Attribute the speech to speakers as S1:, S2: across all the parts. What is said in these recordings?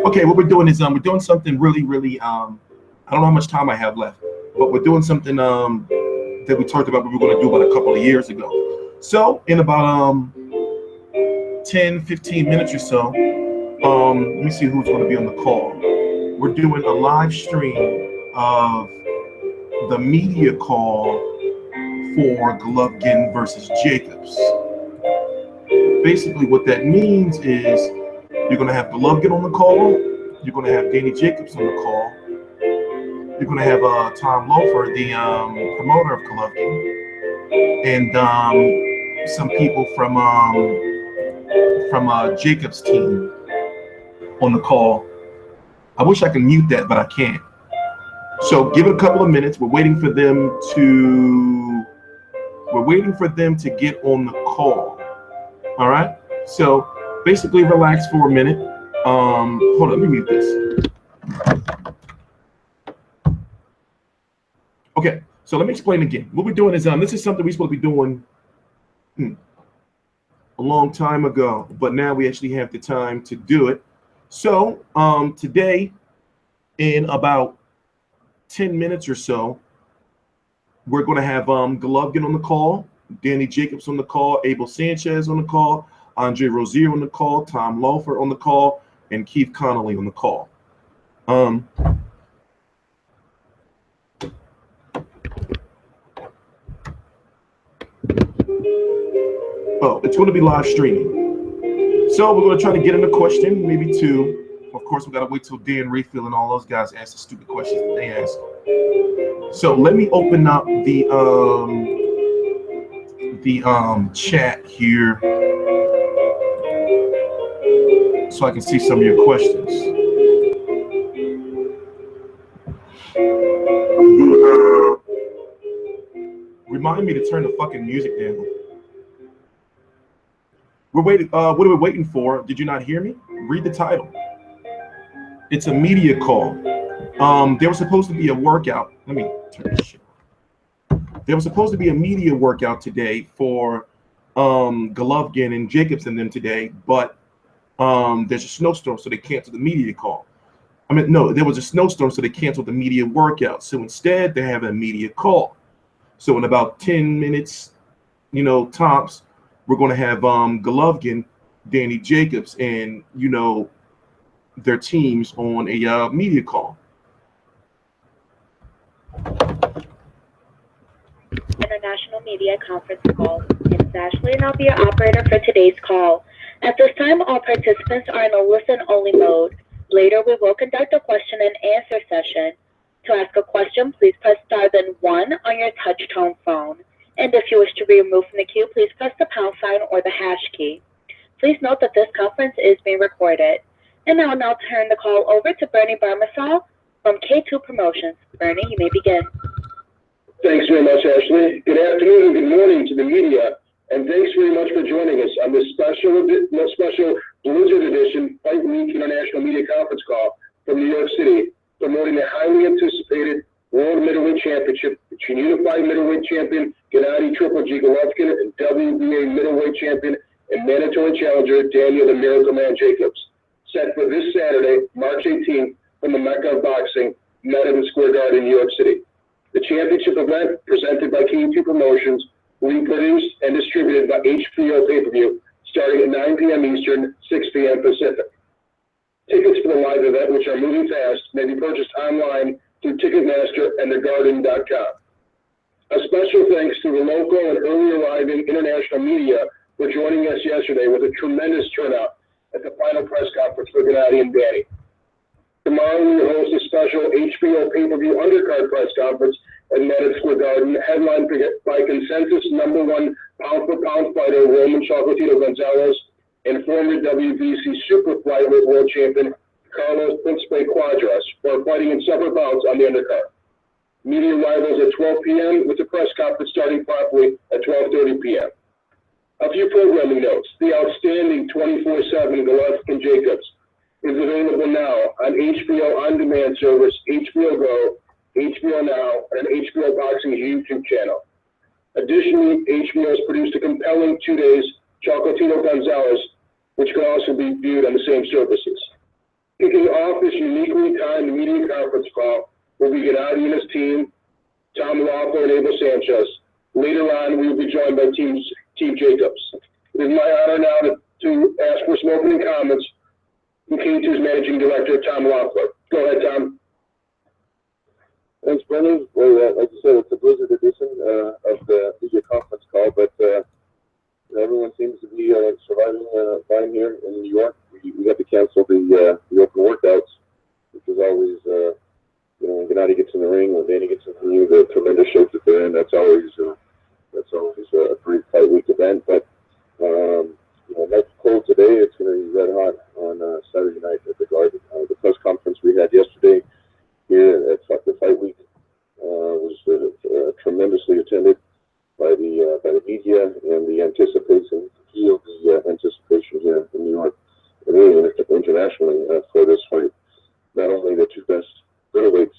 S1: Okay, what we're doing is we're doing something really I don't know how much time I have left, but we're doing something that we talked about we were going to do about a couple of years ago. So in about 10-15 minutes or so, let me see who's going to be on the call. We're doing a live stream of the media call for Golovkin versus Jacobs. Basically, what that means is you're going to have Golovkin on the call, you're going to have Danny Jacobs on the call, you're going to have Tom Loeffler, the promoter of Golovkin, and some people from Jacobs' team on the call. I wish I could mute that, but I can't. So give it a couple of minutes. We're waiting for them to get on the call. All right. So basically, relax for a minute. Hold on, let me mute this. Okay. So let me explain again. What we're doing is this is something we're supposed to be doing a long time ago, but now we actually have the time to do it. So today, in about 10 minutes or so, we're going to have Golovkin on the call, Danny Jacobs on the call, Abel Sanchez on the call, Andre Rozier on the call, Tom Loeffler on the call, and Keith Connolly on the call. Well, it's going to be live streaming. So we're going to try to get in a question, maybe two. Of course, we got to wait till Dan Rayfield and all those guys ask the stupid questions that they ask. So let me open up the chat here so I can see some of your questions. Remind me to turn the fucking music down. We're waiting. What are we waiting for? Did you not hear me? Read the title. It's a media call. There was supposed to be a workout. Let me turn this shit on. There was supposed to be a media workout today for Golovkin and Jacobs and them today, but there's a snowstorm, so they canceled the media call. I mean, no, there was a snowstorm, so they canceled the media workout. So instead, they're having a media call. So in about 10 minutes, tops, we're going to have Golovkin, Danny Jacobs, and, their teams on a media call.
S2: International Media Conference Call. It's Ashley, and I'll be your operator for today's call. At this time, all participants are in a listen-only mode. Later, we will conduct a question-and-answer session. To ask a question, please press star then 1 on your touch-tone phone. And if you wish to be removed from the queue, please press the pound sign or the hash key. Please note that this conference is being recorded. And I'll now turn the call over to Bernie Barmasol from K2 Promotions. Bernie, you may begin.
S3: Thanks very much, Ashley. Good afternoon and good morning to the media, and thanks very much for joining us on this special Blizzard Edition Fight Week International Media Conference Call from New York City, promoting the highly anticipated World Middleweight Championship between Unified Middleweight Champion Gennady Triple G Golovkin and WBA Middleweight Champion and Mandatory Challenger Daniel the Miracle Man Jacobs, set for this Saturday, March 18th, from the Mecca of Boxing, Madison Square Garden, New York City. The championship event, presented by K2 Promotions, will be produced and distributed by HBO Pay-Per-View, starting at 9 p.m. Eastern, 6 p.m. Pacific. Tickets for the live event, which are moving fast, may be purchased online through Ticketmaster and thegarden.com. A special thanks to the local and early arriving international media for joining us yesterday with a tremendous turnout at the final press conference for Gennady and Danny. Tomorrow we will host a special HBO Pay-Per-View undercard press conference at Madison Square Garden, headlined by consensus #1 pound-for-pound fighter Roman Chocolatito Gonzalez and former WBC super flyweight world champion Carlos Principe Cuadras, who are fighting in separate bouts on the undercard. Media arrivals at 12 p.m. with the press conference starting promptly at 12:30 p.m. A few programming notes. The outstanding 24/7 Golovkin Jacobs is available now on HBO On Demand service, HBO Go, HBO Now, and HBO Boxing's YouTube channel. Additionally, HBO has produced a compelling 2 days Chocolatito Gonzalez which can also be viewed on the same services. Kicking off this uniquely timed media conference call will be Gennady and his team, Tom Laughlin and Abel Sanchez. Later on, we will be joined by Team Jacobs. It is my honor now to ask for some opening comments from K2's Managing Director, Tom Laughlin. Go ahead, Tom.
S4: Thanks, Brendan. Well, like you said, it's a Blizzard edition of the media conference call, but everyone seems to be surviving fine here in New York. We had to cancel the open workouts, which is always, when Gennady gets in the ring, when Danny gets in the ring, the tremendous shape that they're in, that's always a great fight week event. But next cold today, it's going to be red hot on Saturday night at the Garden. The press conference we had yesterday here at the fight week was tremendously attended by the media and the anticipation, feel the anticipation here in New York and really internationally for this fight. Not only the two best middleweights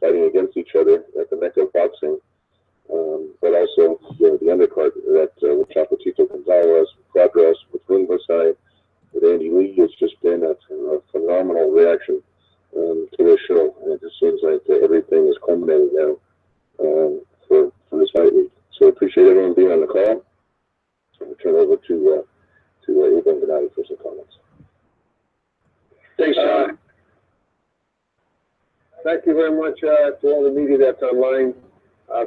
S4: fighting against each other at the mecca of boxing, but also the undercard that with Chapatito Gonzalez, Quadras, with Rungosai, with Andy Lee. It's just been a phenomenal reaction to this show, and it just seems like everything is culminating now for this fight week. So I appreciate everyone being on the call. I'll turn it over to Abel and Gennady for some comments.
S3: Thanks, Tom.
S4: Thank you very much to all the media that's online.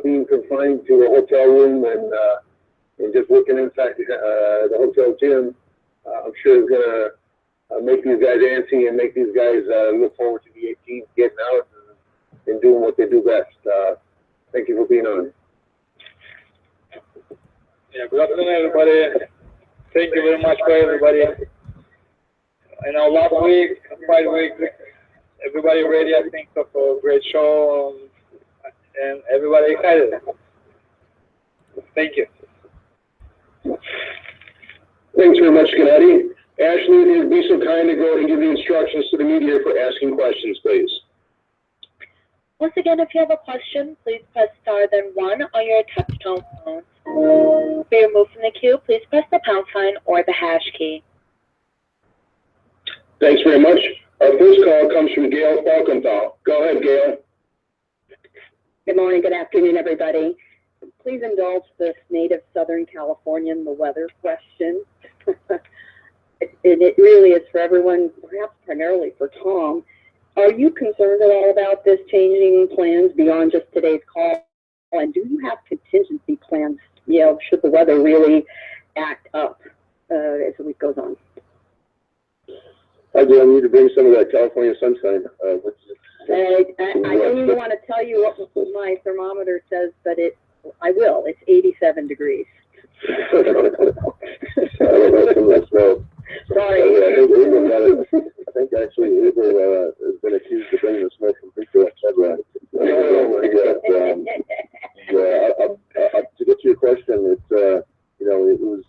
S4: Being confined to a hotel room and just working inside the hotel gym, I'm sure it's going to make these guys antsy and make these guys look forward to the 18th, getting out and doing what they do best. Thank you for being on.
S5: Yeah, good afternoon, everybody. Thank you very much for everybody. Last week, fight week, everybody ready, I think, of a great show, and everybody excited. Thank you.
S3: Thanks very much, Gennady. Ashley, if you'd be so kind to go ahead and give the instructions to the media for asking questions, please.
S2: Once again, if you have a question, please press star then 1 on your touch-tone phone. To be removed from the queue, please press the pound sign or the hash key.
S3: Thanks very much. Our first call comes from Gail Falkenthal. Go ahead, Gail.
S6: Good morning, good afternoon, everybody. Please indulge this native Southern Californian, the weather question. It really is for everyone, perhaps primarily for Tom. Are you concerned at all about this changing plans beyond just today's call? And do you have contingency plans, should the weather really act up as the week goes on?
S4: I do. I need to bring some of that California sunshine.
S6: I don't even want to tell you what my thermometer says, but I will. It's 87 degrees. Sorry.
S4: I think actually Abel has been accused of bringing the smoke from Victor, etc. To get to your question, it was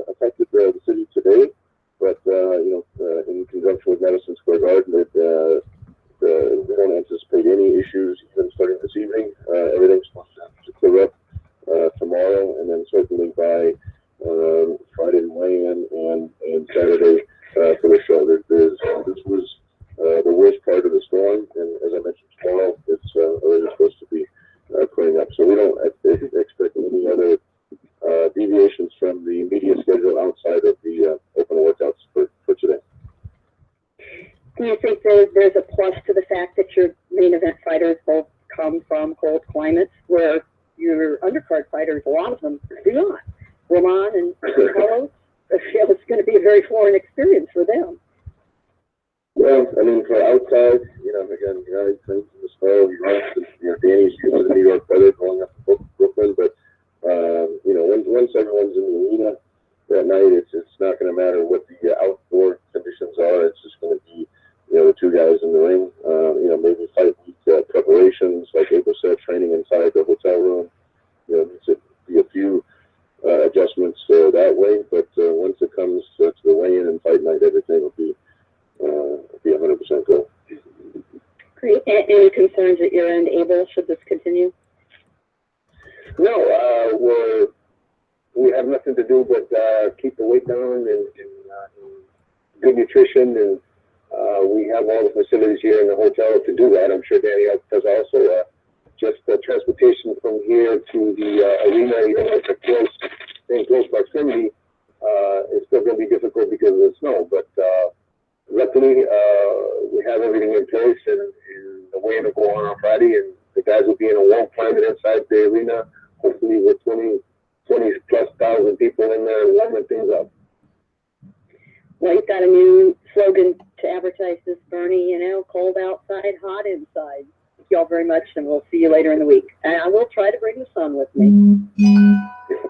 S4: affected the city today, but in conjunction with Madison Square Garden, we don't anticipate any issues even starting this evening. Everything's supposed to clear up tomorrow, and then certainly by Friday the weigh-in and Saturday for the show. This was the worst part of the storm, and as I mentioned, tomorrow it's already supposed to be clearing up. So we don't expect any other deviations from the media schedule outside of the open workouts for today.
S6: Do you think there's a plus to the fact that your main event fighters both come from cold climates where your undercard fighters, a lot of them, do not? Roman and Carlos, it's going to be a very foreign experience for them.
S4: Well, I mean, for outside, again, he trains in the snow, he runs, Danny's used to the New York weather going up to Brooklyn, but, once everyone's in the arena that night, it's not going to matter what the outdoor conditions are. It's just going to be, the two guys in the ring, maybe fight week preparations, like Abel said, training inside the hotel room, needs to be a few adjustments that way, but once it comes to the weigh-in and fight night, everything will be 100% go.
S6: Great. Any concerns at your end, Abel, should this continue?
S4: No, we have nothing to do but keep the weight down and good nutrition, and we have all the facilities here in the hotel to do that. I'm sure Danny does also. Just the transportation from here to the arena, even if it's in close proximity, it's still going to be difficult because of the snow. But luckily, we have everything in place, and the weigh-in will go on Friday, and the guys will be in a warm climate inside the arena, hopefully with 20 plus thousand people in there warming things up.
S6: Well, you've got a new slogan to advertise this, Bernie, cold outside, hot inside. Thank you all very much, and we'll see you later in the week. And I will try to bring the sun with me.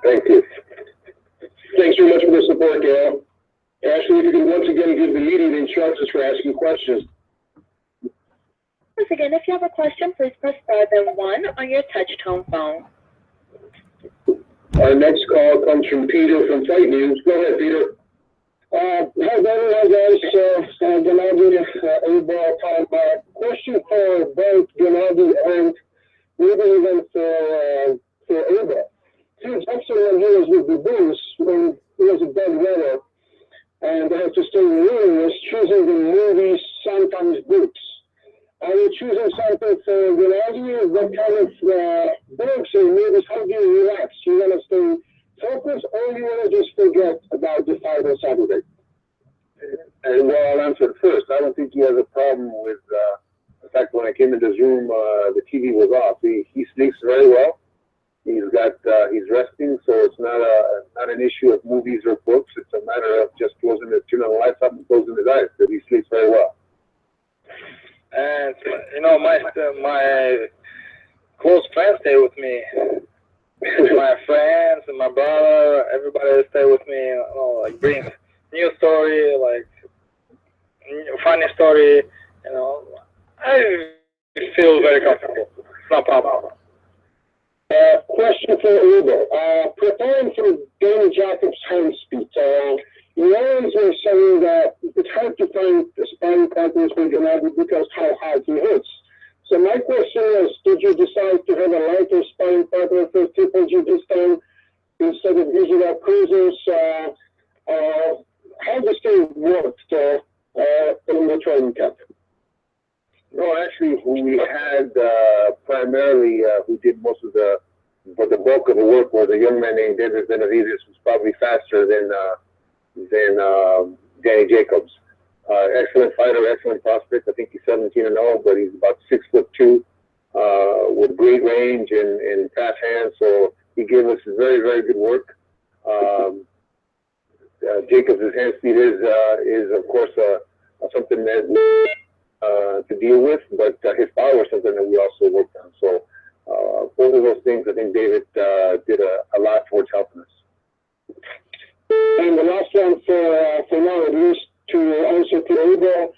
S3: Thank you. Thanks very much for the support, Gail. Ashley, if you can once again give the meeting the instructions for asking questions.
S2: Once again, if you have a question, please press star then 1 on your touch-tone phone.
S3: Our next call comes from Peter from Fight News. Go ahead, Peter. Hi, Bernie. Hi, guys. Gennady, Abel, question for both Gennady and maybe even for Abel. Since actually when he was with the Bulls, when he was a bad weather, and they had to stay in the room, was choosing the movies, sometimes books. Are you choosing something for Gennady? What kind of books or movies? How do you relax? You want to stay focused, or you want to just forget about the fight on Saturday?
S4: And well, I'll answer it first. I don't think he has a problem with the fact when I came into his room, the TV was off. He sleeps very well. He's resting, so it's not an issue of movies or books. It's a matter of just turning the lights up and closing his eyes, because he sleeps very well.
S5: And my close friends stay with me. My friends and my brother, everybody stay with me. Like bring new story, like funny story. I feel very comfortable. It's no problem.
S3: Question for Uber. Preparing for Danny Jacobs' hand speed, you always were saying that it's hard to find sparring partners for Gennady because how hard he hits. So my question is, did you decide to have a lighter sparring partner for Triple G this time instead of usual cruisers? How this thing worked in the training camp?
S4: No, actually, who we had primarily, who did most of the bulk of the work, was a young man named David Benavides, who's probably faster than Danny Jacobs. Excellent fighter, excellent prospect. I think he's 17-0, but he's about 6'2", with great range and fast hands. So he gave us very, very good work. Jacobs' hand speed is of course something that to deal with, but his power is something that we also worked on. So both of those things, I think David did a lot towards helping us.
S3: And the last one for now, at least to answer to Abel,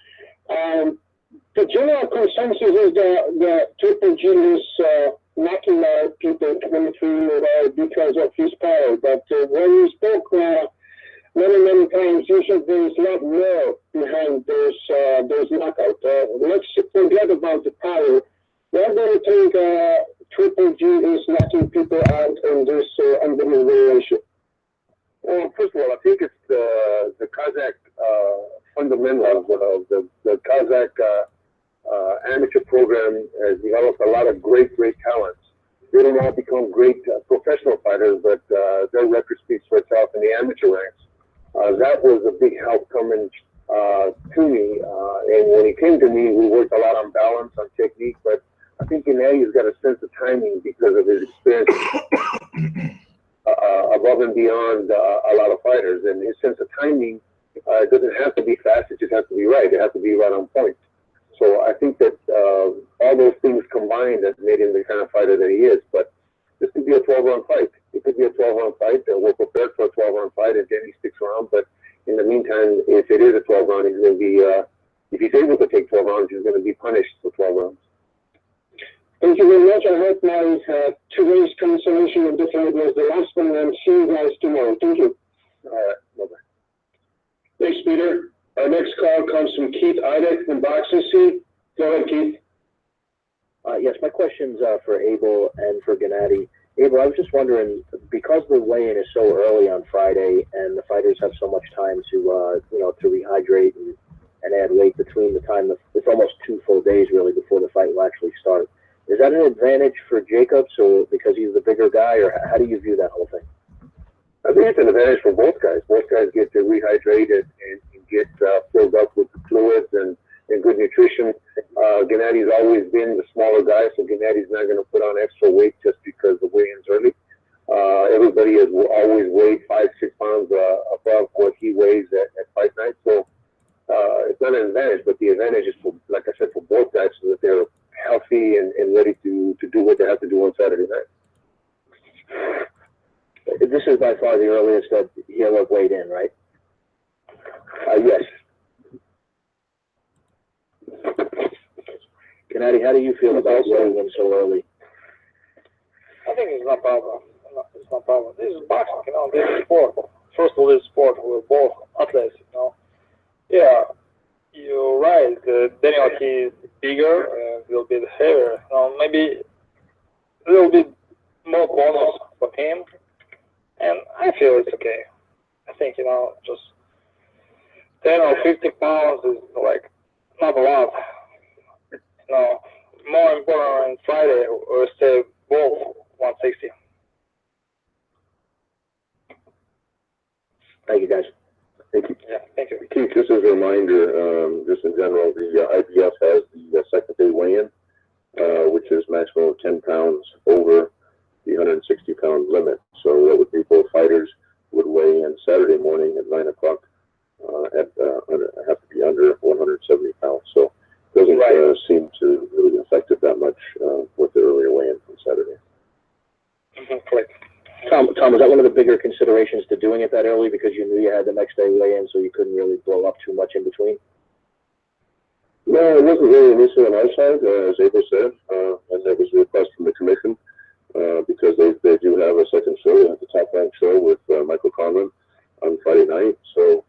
S3: the general consensus is that Triple G is knocking out people 23 because of his power. But when you spoke many times, you said there is a lot more behind those knockouts. Let's forget about the power. Why do you think Triple G is knocking people out in this unbelievable ratio?
S4: Well, first of all, I think it's the Kazakh fundamentals of the Kazakh amateur program has developed a lot of great talents. They don't all become great professional fighters, but their record speaks for itself in the amateur ranks. That was a big help coming to me. And when he came to me, we worked a lot on balance, on technique, but I think Gennady's got a sense of timing because of his experience above and beyond a lot of fighters. And his sense of timing, it doesn't have to be fast, it just has to be right. It has to be right on point. So I think that all those things combined have made him the kind of fighter that he is. But this could be a 12-round fight. It could be a 12-round fight. We're prepared for a 12-round fight if Danny sticks around. But in the meantime, if it is a 12-round, he's going to be, if he's able to take 12 rounds, he's going to be punished for 12 rounds.
S3: Thank you very much. I hope my today's cancellation of the fight was the last one, and see you guys tomorrow. Thank you.
S4: All right. Bye-bye.
S3: Thanks, Peter. Our next call comes from Keith Idek from Boxing Scene. Go ahead, Keith.
S7: Yes, my question's for Abel and for Gennady. Abel, I was just wondering, because the weigh-in is so early on Friday and the fighters have so much time to, to rehydrate and add weight between the time, it's almost 2 full days really before the fight will actually start. Is that an advantage for Jacobs, or because he's the bigger guy, or how do you view that whole thing?
S4: I think it's an advantage for both guys. Both guys get to rehydrate and get filled up with the fluids and good nutrition. Gennady's always been the smaller guy, so Gennady's not going to put on extra weight just because the weigh-in's early. Everybody has always weighed 5-6 pounds above what he weighs at fight night, so it's not an advantage, but the advantage is, for, like I said, for both guys, so that they're healthy and ready to do what they have to do on Saturday night.
S7: This is by far the earliest that he'll have weighed in, right?
S4: Yes.
S7: Gennady, how do you feel about weighing in so early?
S5: I think it's not problem. It's not problem. This is boxing, this is sport. First of all, this is sport. We're both athletes, Yeah, you're right. Daniel, he's bigger and a little bit heavier. Maybe a little bit more bonus for him. And I feel it's okay. I think, just 10 or 50 pounds is like not a lot. More important on Friday, or stay both 160.
S7: Thank you, guys.
S4: Thank you.
S5: Yeah, thank you.
S4: Keith, just as a reminder, just in general, the IBF has the second day weigh-in, which is maximum of 10 pounds over the 160-pound limit. So that would be both fighters would weigh in Saturday morning at 9 o'clock. Have to be under 170 pounds. So it doesn't seem to really affect it that much with the earlier weigh-in from Saturday.
S5: Correct.
S7: Tom, was that one of the bigger considerations to doing it that early, because you knew you had the next day weigh-in, so you couldn't really blow up too much in between?
S4: No, it wasn't really an issue on our side, as Abel said, and there was a request from the commission because they do have a second show, the Top Rank show with Michael Conlon on Friday night. So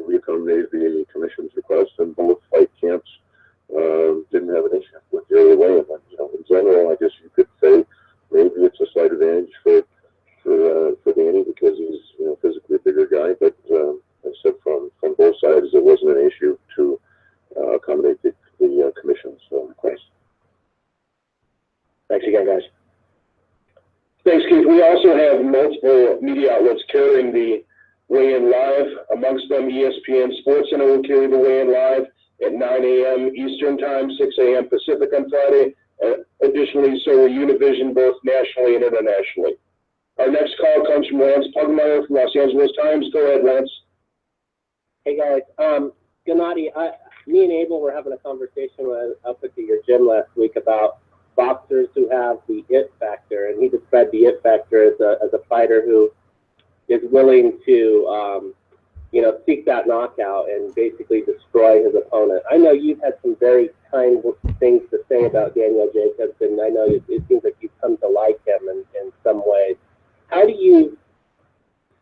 S4: we accommodated the commission's request, and both fight camps didn't have an issue with the early weigh-in. In general, I guess you could say maybe it's a slight advantage for Danny because he's physically a bigger guy, but I said from both sides it wasn't an issue to accommodate the commission's request.
S7: Thanks again, guys.
S3: Thanks, Keith. We also have multiple media outlets carrying the weigh-in live. Amongst them, ESPN Sports Center will carry the weigh-in live at 9 a.m. Eastern Time, 6 a.m. Pacific on Friday. Additionally, so will Univision, both nationally and internationally. Our next call comes from Lance Pugmire from Los Angeles Times. Go ahead, Lance.
S8: Hey, guys. Gennady, me and Abel were having a conversation up at your gym last week about boxers who have the it factor, and he described the it factor as a fighter who is willing to, seek that knockout and basically destroy his opponent. I know you've had some very kind things to say about Daniel Jacobs, and I know it seems like you've come to like him in some ways. How do you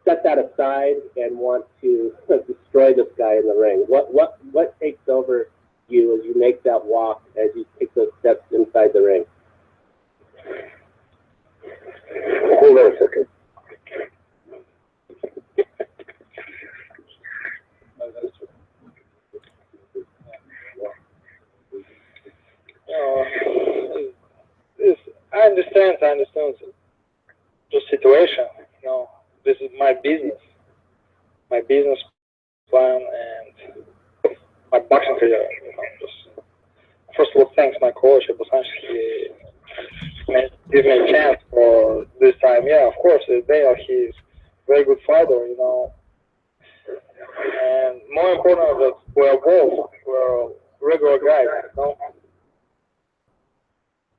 S8: set that aside and want to destroy this guy in the ring? What takes over you as you make that walk, as you take those steps inside the ring?
S4: Hold on a second.
S5: I understand the situation. This is my business plan, and my boxing career. First of all, thanks my coach. He gave me a chance for this time. Yeah, of course, Daniel, he's a very good fighter, And more important, that we're regular guys,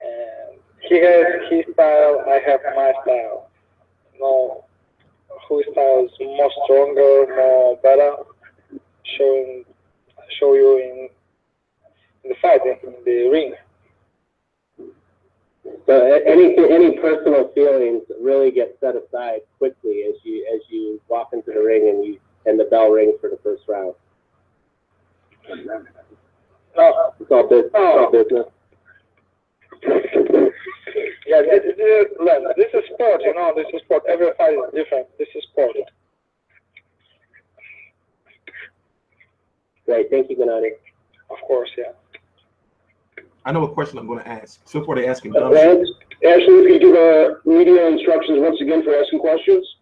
S5: And he has his style, I have my style. Whose style is more stronger, more better, show you in the fight, in the ring.
S8: So any personal feelings really get set aside quickly as you walk into the ring and the bell rings for the first round.
S5: No,
S8: It's all business.
S5: Yeah, this is sport, you know, this is sport. Every fight is different. This is sport.
S8: Great, thank you, Gennady.
S5: Of course, yeah.
S1: I know what question I'm going to ask. So far, they're asking
S3: Ashley, if you give media instructions once again for asking questions.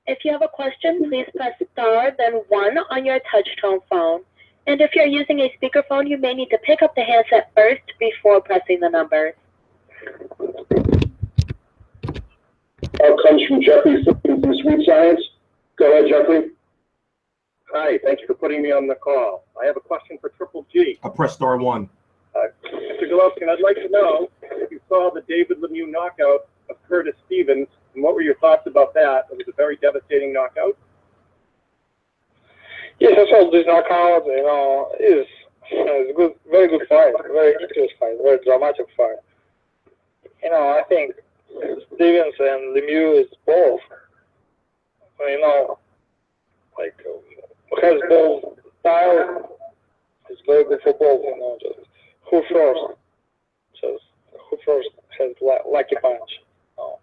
S2: If you have a question, please press star, then 1 on your touch-tone phone. And if you're using a speakerphone, you may need to pick up the handset first before pressing the numbers.
S3: Comes from Jeffrey from Sweet Science. Go ahead, Jeffrey.
S9: Hi, thank you for putting me on the call. I have a question for Triple G.
S1: I press star 1.
S9: Mr. Golovkin, I'd like to know if you saw the David Lemieux knockout of Curtis Stevens, and what were your thoughts about that? It was a very devastating knockout.
S5: Yes, I saw this knockout, you know, it's a good, very good fight, very interesting fight, very dramatic fight. You know, I think Stevens and Lemieux is both, you know, like, has both styles. It's very good for both, you know, just who first has lucky punch. Oh.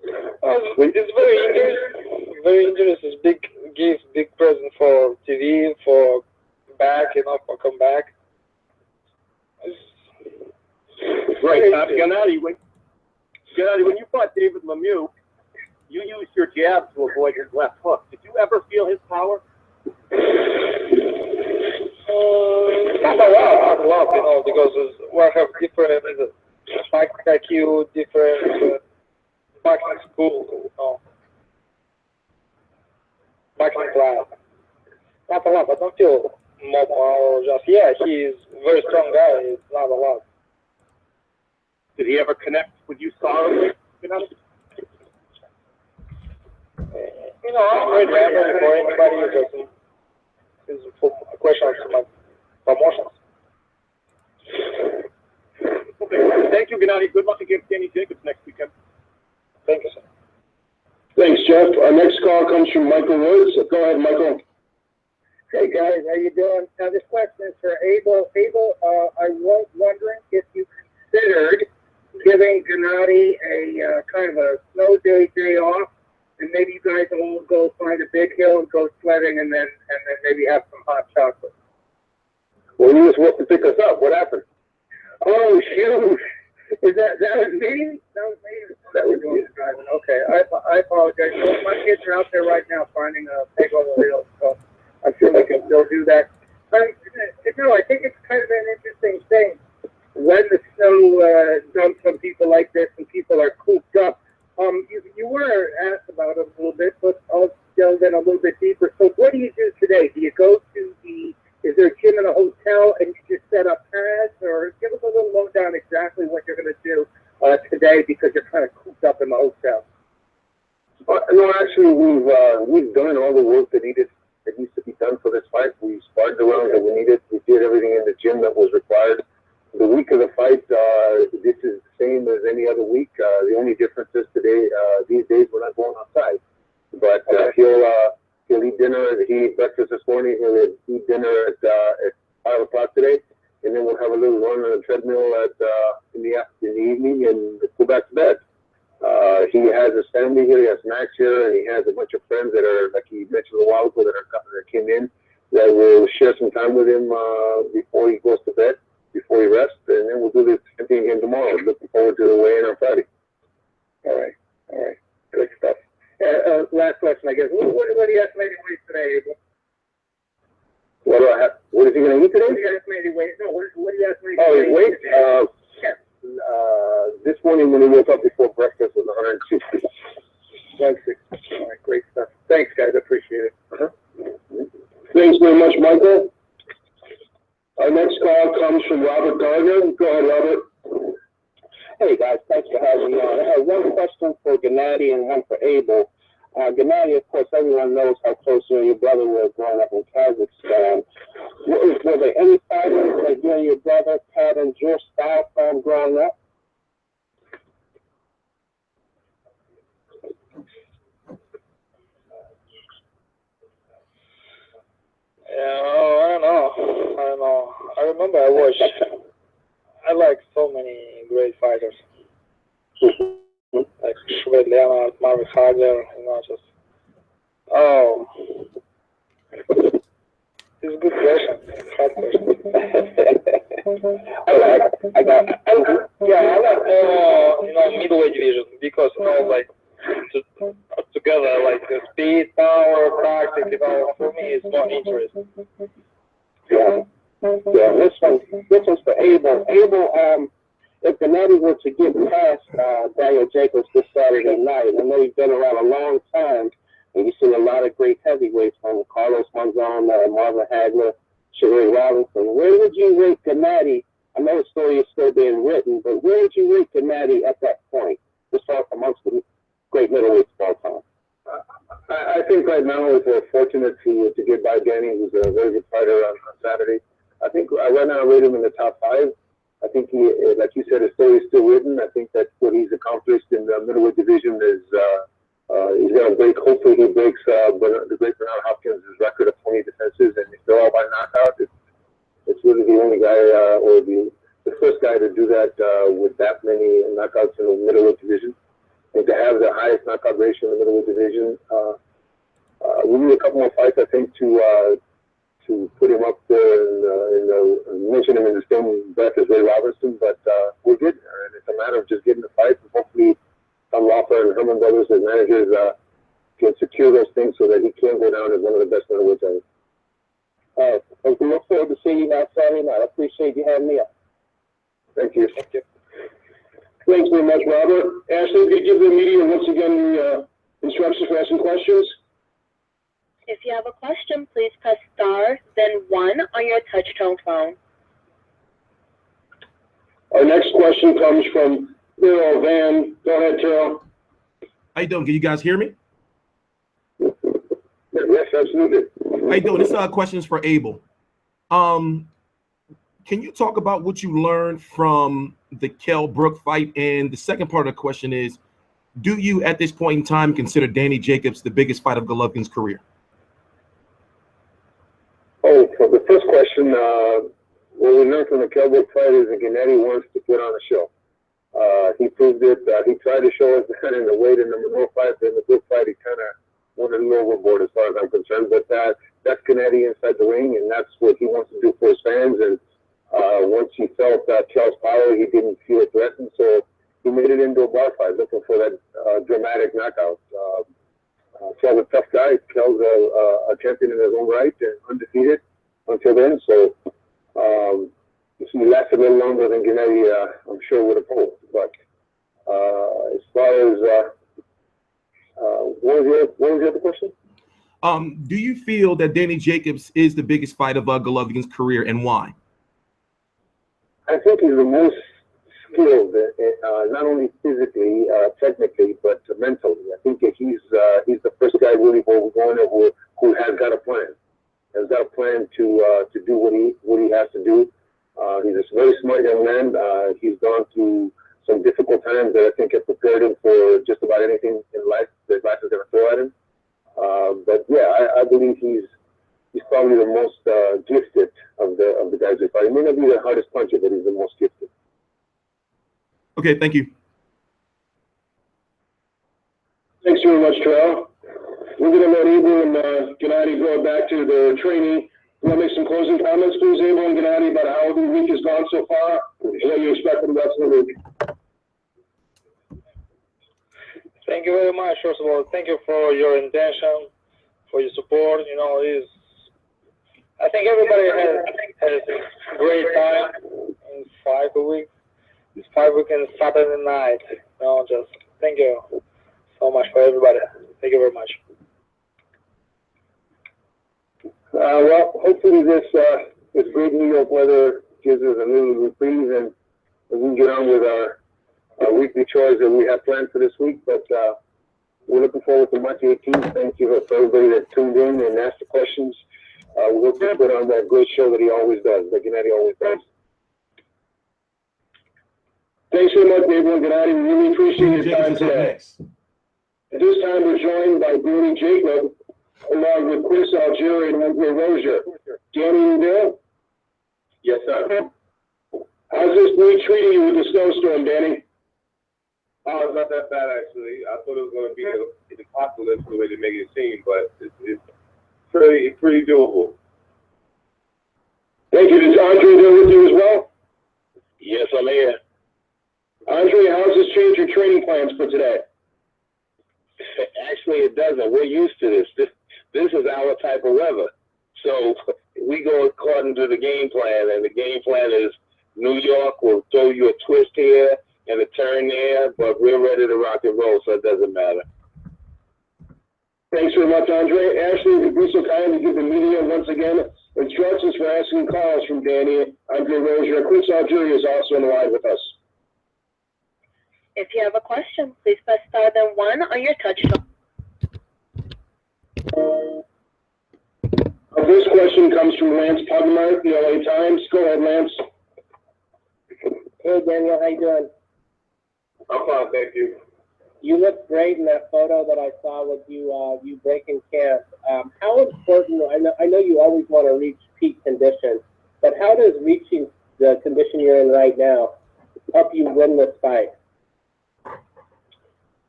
S5: It's very interesting. It's big present for TV, for back, you know, for comeback.
S9: Right, Gennady, when you fought David Lemieux, you used your jab to avoid his left hook. Did you ever feel his power?
S5: Not a lot, you know, because we have different fight IQ, different boxing school, you know, boxing class. Not a lot. I don't feel more power. Just he's a very strong guy. It's not a lot.
S9: Did he ever connect with you solidly?
S5: You know, I'm ready for anybody. It's a question of my promotions.
S9: Okay. Thank you, Gennady. Good luck against Danny Jacobs next weekend.
S5: Thank you, sir.
S3: Thanks, Jeff. Our next call comes from Michael Woods. Go ahead, Michael.
S10: Hey guys, how you doing? Now this question is for Abel. Abel, I was wondering if you considered giving Gennady a kind of a snow day off, and maybe you guys all go find a big hill and go sledding, and then maybe have some hot chocolate.
S4: Well, he was supposed to pick us up. What happened?
S10: Oh shoot! Is that was me? That was me. That was doing the driving. Okay, I apologize. Well, my kids are out there right now finding a big old hill, so I'm sure we can still do that. I think it's kind of an interesting thing when the snow dumps on people like this and people are cooped up. You were asked about it a little bit, but I'll delve in a little bit deeper. So what do you do today? Do you go to is there a gym in a hotel and you just set up pads, or give us a little lowdown exactly what you're going to do today because you're kind of cooped up in the hotel?
S4: No, actually, we've done all the work that needs to be done for this fight. We sparred the rounds that we needed. We did everything in the gym that was required. The week of the fight, this is the same as any other week. The only difference is today, these days, we're not going outside. But he'll eat dinner. He ate breakfast this morning. He'll eat dinner at 5 o'clock today. And then we'll have a little run on the treadmill in the evening and go back to bed. He has his family here. He has Max here, and he has a bunch of friends that are, like he mentioned a while ago, that came in that will share some time with him before he goes to bed, before he rests, and then we'll do the same thing again tomorrow. Looking forward to the weigh-in on Friday.
S10: All right. Good stuff. Last question, I guess. What do you estimate he weighs today, Abel?
S4: What do I have? What is he going to eat today?
S10: What do you estimate he weighs? No, what do you estimate
S4: his weight?
S10: Yes.
S4: This morning when he woke up before breakfast was 160.
S10: 160. All right, great stuff. Thanks, guys. I appreciate it.
S3: Thanks very much, Michael. Our next call comes from Robert Gardner. Go ahead, Robert.
S8: Hey guys, thanks for having me on. I have one question for Gennady and one for Abel. Gennady, of course, everyone knows how close you and your brother were growing up in Kazakhstan. Were there any fighters like you and your brother patterned your style from growing up?
S5: Yeah, I don't know. I remember I like so many great fighters. Like Shred Leonard, Marvin Hagler, just it's a good question. Hard question. I like middleweight division because like together like the speed, power, tactic, for me it's more interesting.
S8: Yeah, this one's for Abel. Abel, if Gennady were to get past Daniel Jacobs this Saturday night, I know he's been around a long time, and you've seen a lot of great heavyweights from Carlos Monzon, Marvin Hagler, Sherry Robinson. Where would you rate Gennady? I know the story is still being written, but where would you rate Gennady at that point? Just talk amongst the great middleweights of all time.
S4: I think right now we're fortunate to get by Danny, who's a very good fighter on Saturday. I think right now I rate him in the top 5. I think he, like you said, his story is still written. I think that what he's accomplished in the middleweight division is he's going to break. Hopefully he breaks the great Bernard Hopkins' record of 20 defenses, and if they're all by knockout, it's really the only guy or the first guy to do that with that many knockouts in the middleweight division. And to have the highest knockout ratio in the middleweight division, we need a couple more fights, I think, to put him up there and mention him in the same breath as Ray Robertson. But we're good, and it's a matter of just getting the fight. And hopefully, Tom Lawler and Herman Brothers, as managers, can secure those things so that he can go down as one of the best middleweights ever.
S8: We look forward to seeing you now Saturday night. I appreciate you having me up.
S4: Thank you.
S5: Thank you.
S3: Thanks very much, Robert. Ashley, could you give the media once again the instructions for asking questions?
S2: If you have a question, please press star, then 1 on your touch-tone phone.
S3: Our next question comes from Terrell Van. Go ahead, Terrell.
S1: How you doing? Can you guys hear me?
S3: Yes, absolutely.
S1: How you doing? This question is for Abel. Can you talk about what you learned from the Kell Brook fight? And the second part of the question is, do you at this point in time consider Danny Jacobs the biggest fight of Golovkin's career?
S4: Oh, for the first question, what we learned from the Kell Brook fight is that Gennady wants to put on a show. He proved it. He tried to show us that in the weight in the Monroe fight, but in the Brook fight, he kind of went a little overboard as far as I'm concerned. But that's Gennady inside the ring, and that's what he wants to do for his fans. And once he felt Kell's power, he didn't feel threatened, so he made it into a bar fight, looking for that dramatic knockout. Kell's a tough guy. Kell's a champion in his own right and undefeated until then. So he lasted a little longer than Gennady, I'm sure, would have hoped. But as far as what was the other question?
S1: Do you feel that Danny Jacobs is the biggest fight of Golovkin's career, and why?
S4: I think he's the most skilled, not only physically, technically, but mentally. I think that he's the first guy really who has got a plan. Has got a plan to do what he has to do. He's a very smart young man. He's gone through some difficult times that I think have prepared him for just about anything in life that life is going to throw at him. But yeah, I believe he's probably the most gifted of the guys who fight. He may not be the hardest puncher, but he's the most gifted.
S1: Okay, thank you.
S3: Thanks very much, Terrell. We're going to let Abel and Gennady go back to their training. You want to make some closing comments, please, Abel and Gennady, about how the week has gone so far and what you expect for the rest of the week?
S5: Thank you very much. First of all, thank you for your intention, for your support. I think everybody has a great time in 5 weeks. It's 5 weekends, Saturday night. Just thank you so much for everybody. Thank you very much.
S4: Well, hopefully this great New York weather gives us a little reprieve and we can get on with our weekly chores that we have planned for this week. But we're looking forward to March 18th. Thank you for everybody that tuned in and asked the questions. We hope to put on that great show that he always does, that Gennady always does.
S3: Thanks so much, Abel and Gennady. We really appreciate your time today. At this time, we're joined by Danny Jacob, along with Chris Algieri and Andre Rozier. Danny and Bill?
S4: Yes, sir.
S3: How How's this week treating you with the snowstorm, Danny?
S4: Oh, it's not that bad, actually. I thought it was going to be an apocalypse the way they make it seem, but it's pretty doable.
S3: Thank you. Is Andre there with you as well?
S4: Yes, I'm here.
S3: Andre, how's this change your training plans for today?
S4: Actually, it doesn't. We're used to this. This is our type of weather. So we go according to the game plan, and the game plan is New York will throw you a twist here and a turn there, but we're ready to rock and roll, so it doesn't matter.
S3: Thanks very much, Andre. Ashley, would you be so kind to give the media once again instructions for asking calls from Danny, Andre Rozier. Chris Algeria is also on the line with us.
S2: If you have a question, please press star then 1 on your touch phone.
S3: This question comes from Lance Pugmire, the LA Times. Go ahead, Lance.
S8: Hey, Daniel, how you doing?
S4: I'm fine, thank you.
S8: You look great in that photo that I saw with you breaking camp. How important? I know you always want to reach peak condition, but how does reaching the condition you're in right now help you win this fight?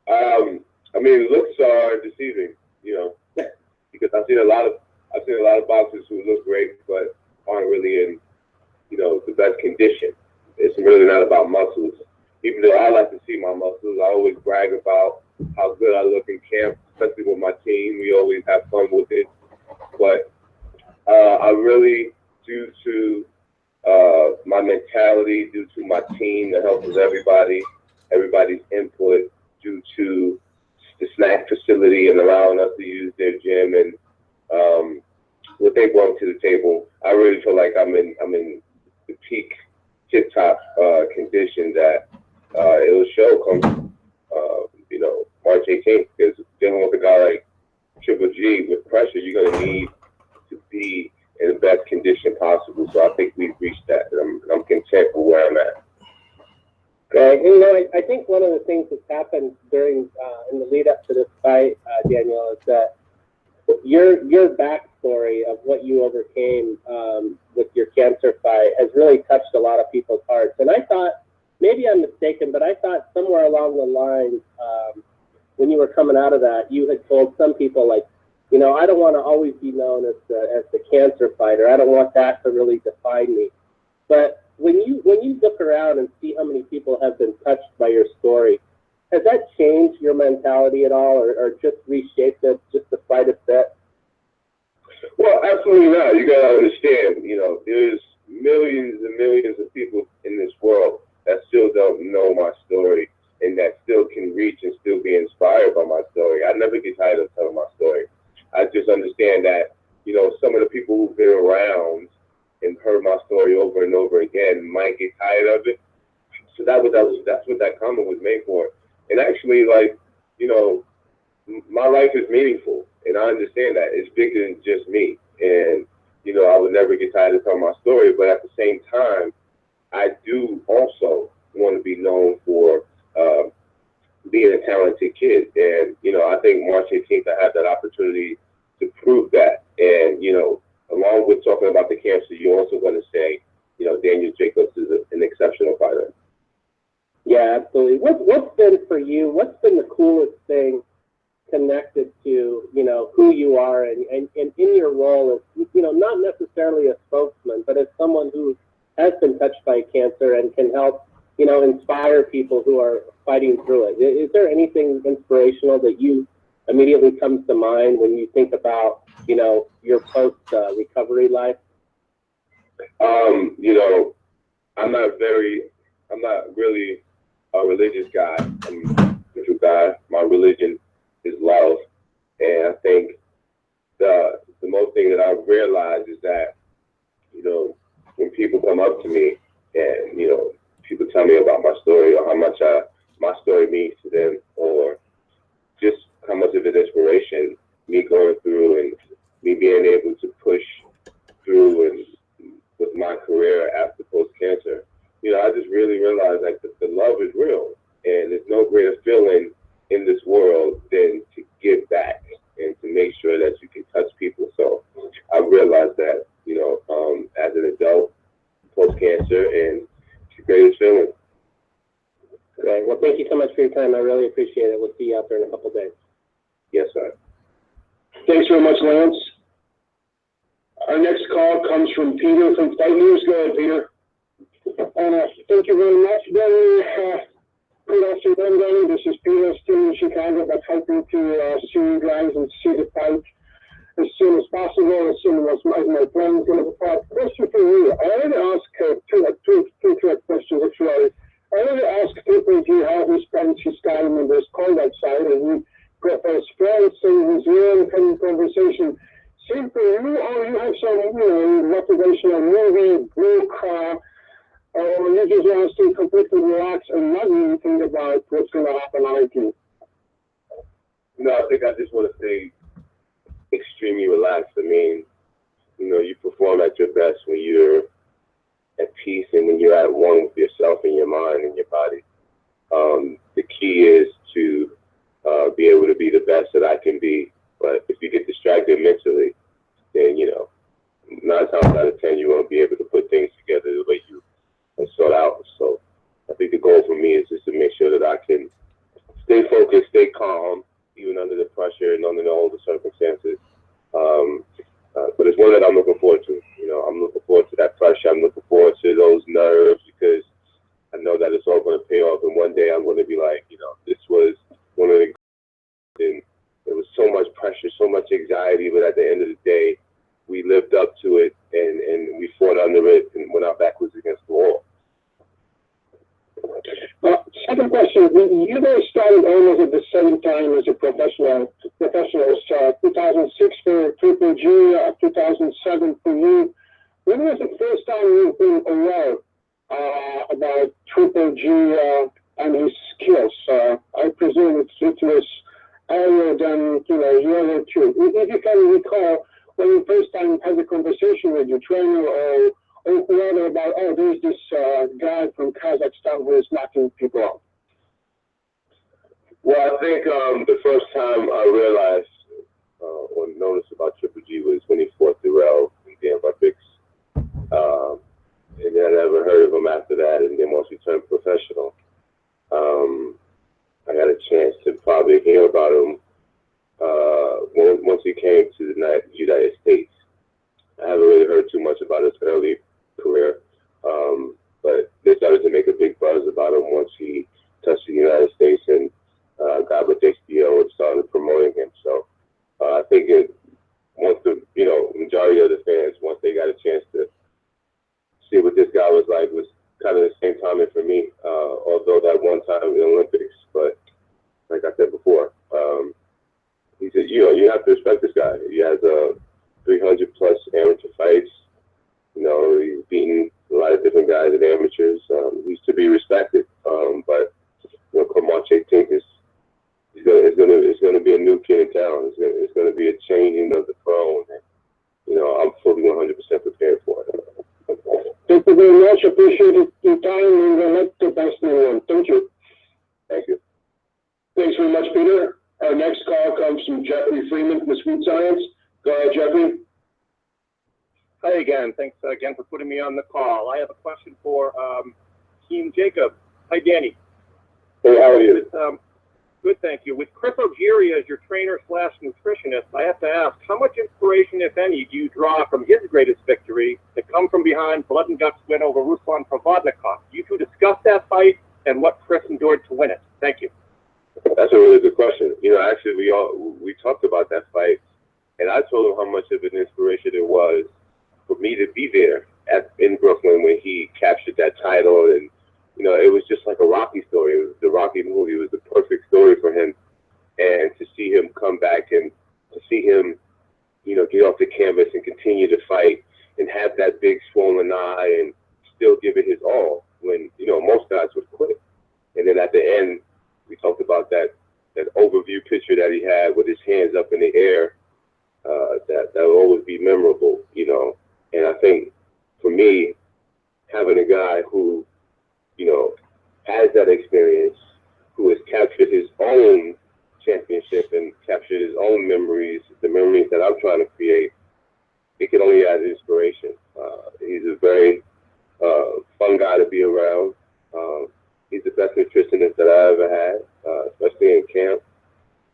S4: I mean, looks are deceiving, because I've seen a lot of boxers who look great but aren't really in, the best condition. It's really not about muscles. Even though I like to see my muscles, I always brag about how good I look in camp, especially with my team. We always have fun with it. But I really, due to my mentality, due to my team, the help of everybody's input, due to the snack facility and allowing us to use their gym and what they brought to the table, I really feel like I'm in the peak tip-top condition that it'll show come March 18th, because dealing with a guy like Triple G with pressure, you're going to need to be in the best condition possible. So I think we've reached that, and I'm content with where I'm at.
S8: Okay, I think one of the things that's happened during in the lead up to this fight, Daniel, is that your backstory of what you overcame with your cancer fight has really touched a lot of people's hearts. And I thought, maybe I'm mistaken, but I thought somewhere along the line, when you were coming out of that, you had told some people, like, I don't want to always be known as the cancer fighter. I don't want that to really define me. But when you look around and see how many people have been touched by your story, has that changed your mentality at all, or just reshaped it just to fight a bit?
S4: Well, absolutely not. You got to understand, there's millions and millions of people in this world that still don't know my story and that still can reach and still be inspired by my story. I never get tired of telling my story. I just understand that, some of the people who've been around and heard my story over and over again might get tired of it. So that's what that comment was made for. And actually, my life is meaningful, and I understand that. It's bigger than just me. And, I would never get tired of telling my story, but at the same time, I do also want to be known for being a talented kid. And, I think March 18th, I have that opportunity to prove that. And, along with talking about the cancer, you're also going to say, Daniel Jacobs is an exceptional fighter.
S8: Yeah, absolutely. What's been for you, what's been the coolest thing connected to, who you are and in your role as, not necessarily a spokesman, but as someone who has been touched by cancer and can help, inspire people who are fighting through it? Is there anything inspirational that you immediately comes to mind when you think about, your post-recovery life?
S4: I'm not really a religious guy. I'm a spiritual guy. My religion is love. And I think the most thing that I've realized is that, when people come up to me and, people tell me about my story or how much my story means to them, or just how much of an inspiration me going through and me being able to push through and with my career after post-cancer, I just really realized like the love is real, and there's no greater feeling in this world than to give back and to make sure that you can touch people. So I realized that, as an adult, post-cancer, and to be
S8: time. I really appreciate it. We'll see you out there in a couple days.
S4: Yes, sir.
S3: Thanks very much, Lance. Our next call comes from Peter from Fight News. Go ahead, Peter. Thank you very much, Billy. Good afternoon, Billy. This is Peter, still in Chicago, but hoping to see you guys and see the fight as soon as possible, as soon as my plan is going to be part. Question for you. I already asked two questions, actually. I already asked Triple G how he spends his time in this cold outside, and he prefers friends in his room, having conversation. Same for you, or you have some, motivational movie, book, or you just want to stay completely relaxed and not really think about what's going to happen on IT?
S4: No, I think I just want to stay extremely relaxed. I mean, you perform at your best when you're at peace and when you're at one with yourself and your mind and your body. The key is to be able to be the best that I can be. But if you get distracted mentally, then, 9 times out of 10, you won't be able to put things together the way you sort out. So I think the goal for me is just to make sure that I can stay focused, stay calm, even under the pressure and under all the circumstances. But it's one that I'm looking forward to. I'm looking forward to that pressure. I'm looking forward to those nerves because I know that it's all going to pay off. And one day I'm going to be like, this was one of the, and there was so much pressure, so much anxiety. But at the end of the day, we lived up to it and we fought under it and went our back was against the wall.
S3: Second question, you guys started almost at the same time as a professionals, 2006 for Triple G, 2007 for you. When was the first time you've been aware about Triple G and his skills? I presume it was earlier than, the other two. If you can recall, when you first time had a conversation with your trainer or whoever about, there's this guy from Kazakhstan who is knocking people out?
S4: Well, I think the first time I realized or noticed about Triple G was when he fought Durrell in the Olympics. And then I never heard of him after that. And then once he turned professional, I got a chance to probably hear about him once he came to the United States. I haven't really heard too much about his early career, but they started to make a big buzz about him once he touched the United States and got with HBO and started promoting him. So I think once the majority of the fans, once they got a chance to see what this guy was like, was kind of the same timing for me. Although that one time in the Olympics, but like I said before, he said, you have to respect this guy. He has 300 plus amateur fights. He's beaten a lot of different guys at amateurs. He's to be respected. But come March 18th, it's going to be a new kid in town. It's going to be a changing of the throne. And, I'm fully 100% prepared for it.
S3: Thank you very much. Appreciate your time and let the best man win. Thank you.
S4: Thank you.
S3: Thanks very much, Peter. Our next call comes from Jeffrey Freeman from Sweet Science. Go ahead, Jeffrey.
S9: Hi again. Thanks again for putting me on the call. I have a question for Team Jacob. Hi, Danny.
S4: Hey, how are you?
S9: Good, thank you. With Chris Ogieri as your trainer/nutritionist, I have to ask, how much inspiration, if any, do you draw from his greatest victory, the come-from-behind blood-and-guts win over Ruslan Provodnikov? You two discuss that fight and what Chris endured to win it. Thank you.
S4: That's a really good question. Actually, we talked about that fight, and I told him how much of an inspiration it was for me to be there in Brooklyn when he captured that title. And, it was just like a Rocky story. It was the Rocky movie. It was the perfect story for him. And to see him come back and to see him, get off the canvas and continue to fight and have that big swollen eye and still give it his all when, most guys would quit. And then at the end, we talked about that overview picture that he had with his hands up in the air. That will always be memorable, And I think for me, having a guy who, has that experience, who has captured his own championship and captured his own memories, the memories that I'm trying to create, it can only add inspiration. He's a very fun guy to be around. He's the best nutritionist that I ever had, especially in camp.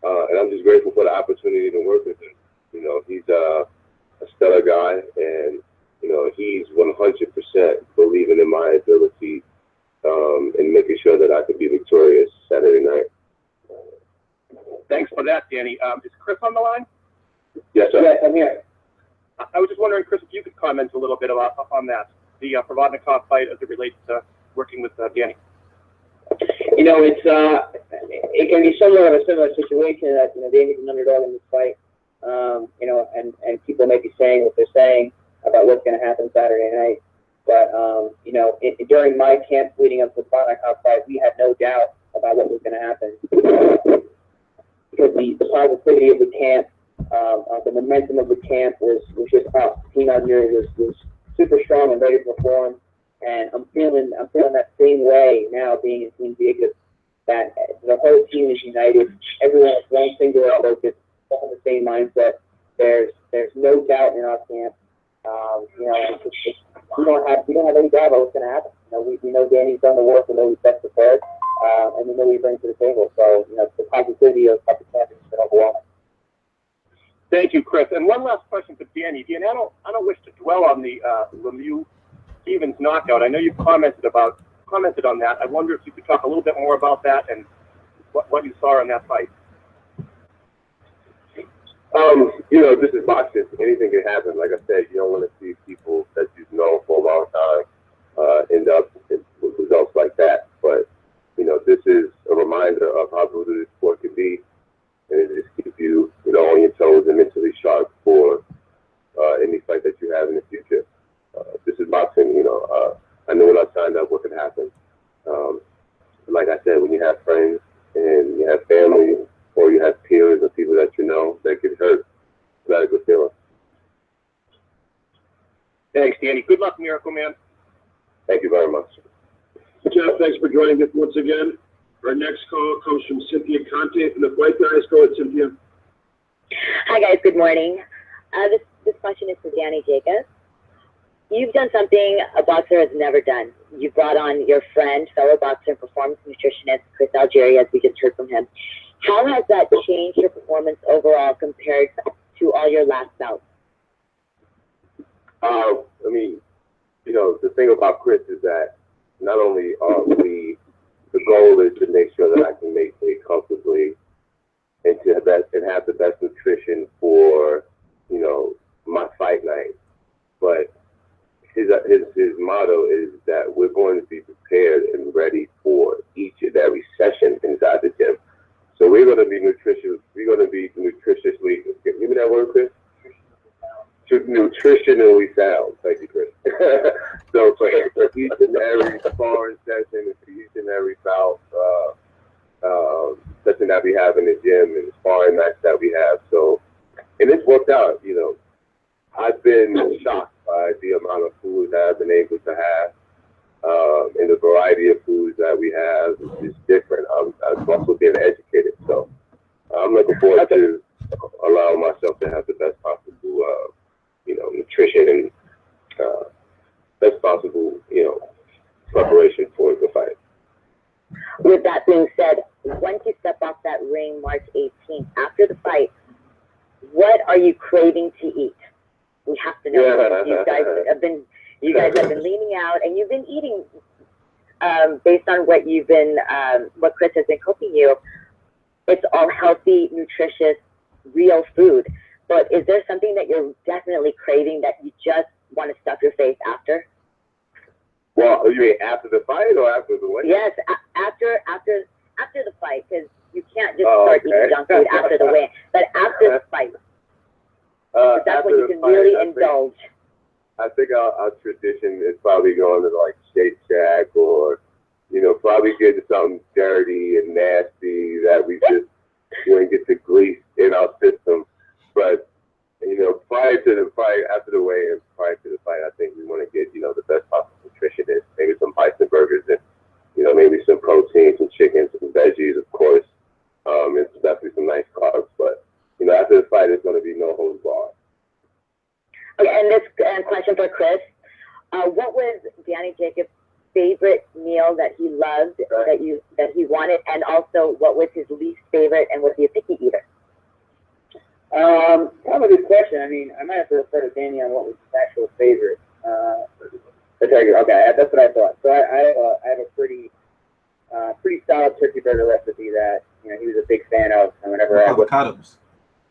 S4: And I'm just grateful for the opportunity to work with him. You know, he's a stellar guy, and you know, he's 100% believing in my ability and making sure that I could be victorious Saturday night.
S9: Thanks for that, Danny. Is Chris on the line?
S4: Yes, sir.
S8: Yes, I'm here.
S9: I was just wondering, Chris, if you could comment a little bit on that, the Provodnikov fight as it relates to working with Danny.
S11: You know, it can be somewhat of a similar situation that, you know, Danny's an underdog in this fight. You know, and people may be saying what they're saying about what's going to happen Saturday night. But, you know, during my camp leading up to the Provodnikov fight, we had no doubt about what was going to happen. Because the positivity of the camp, the momentum of the camp was just up. Team Algeria was super strong and ready to perform. And I'm feeling that same way now being in Team Jacob, that the whole team is united. Everyone has one singular focus, all in the same mindset. There's no doubt in our camp. You know, we don't have any doubt about what's going to happen. You know, we know Danny's done the work, we know he's best prepared, and we know what he brings to the table. So, you know, the positivity of the camp has been overwhelming.
S9: Thank you, Chris. And one last question for Danny. Danny, I don't wish to dwell on the Lemieux Stevens knockout. I know you've commented on that. I wonder if you could talk a little bit more about that and what you saw in that fight.
S4: You know, this is boxing. Anything can happen. Like I said, you don't want to see people that you've known for a long time end up with results like that. But, you know, this is a reminder of how brutal this sport can be. And it just keeps you, you know, on your toes and mentally sharp for any fight that you have in the future. This is boxing, you know. I knew when I signed up what could happen. Like I said, when you have friends and you have family or you have peers or people that you know that get hurt, it's not a good feeling.
S9: Thanks, Danny. Good luck, Miracle Man.
S4: Thank you very much.
S3: Jeff, thanks for joining us once again. Our next call comes from Cynthia Conte from the White Guys. Go ahead, Cynthia.
S12: Hi, guys. Good morning. This question is for Danny Jacobs. You've done something a boxer has never done. You brought on your friend, fellow boxer, and performance nutritionist, Chris Algeria, as we just heard from him. How has that changed your performance overall compared to all your last bouts?
S4: I mean, you know, the thing about Chris is that not only are we, the goal is to make sure that I can make weight comfortably and to have the best nutrition for, you know, my fight night. But his motto is that we're going to be prepared and ready for each and every session inside the gym. So we're going to be nutritious. We're going to be nutritiously. Give me that word, Chris. Nutritionally sound. Thank you, Chris. So for each and every sparring session, for each and every bout session that we have in the gym and the sparring match that we have. So, and it's worked out. You know, I've been shocked by the amount of foods that I've been able to have, and the variety of foods that we have is different. I'm also being educated, so I'm looking forward to allowing myself to have the best possible, you know, nutrition and best possible, you know, preparation for the fight.
S12: With that being said, once you step off that ring March 18th, after the fight, what are you craving to eat? We have to know. Yeah. You guys have been leaning out, and you've been eating based on what you've been, what Chris has been cooking you. It's all healthy, nutritious, real food. But is there something that you're definitely craving that you just want to stuff your face after?
S4: Well, you mean after the fight or after the weigh-in?
S12: Yes, after the fight, because you can't just start eating junk food after the weigh-in. But after the fight, that's when you can really indulge.
S4: I think our tradition is probably going to like Shake Shack or, you know, probably getting something dirty and nasty that we just wouldn't get the grease in our system. But, you know, prior to the fight, after the weigh-in, prior to the fight, I think we want to get, you know, the best possible nutrition in. Maybe some bison burgers and, you know, maybe some protein, some chicken, some veggies, of course. And definitely some nice carbs. But, you know, after the fight, it's going to be no holds barred.
S12: Okay, and this question for Chris. What was Danny Jacobs' favorite meal that he loved, that he wanted, and also what was his least favorite, and was he a picky eater?
S11: Kind of a good question. I mean, I might have to refer to Danny on what was his actual favorite. The turkey. Okay, that's what I thought. So I have a pretty solid turkey burger recipe that he was a big fan of, and whenever I was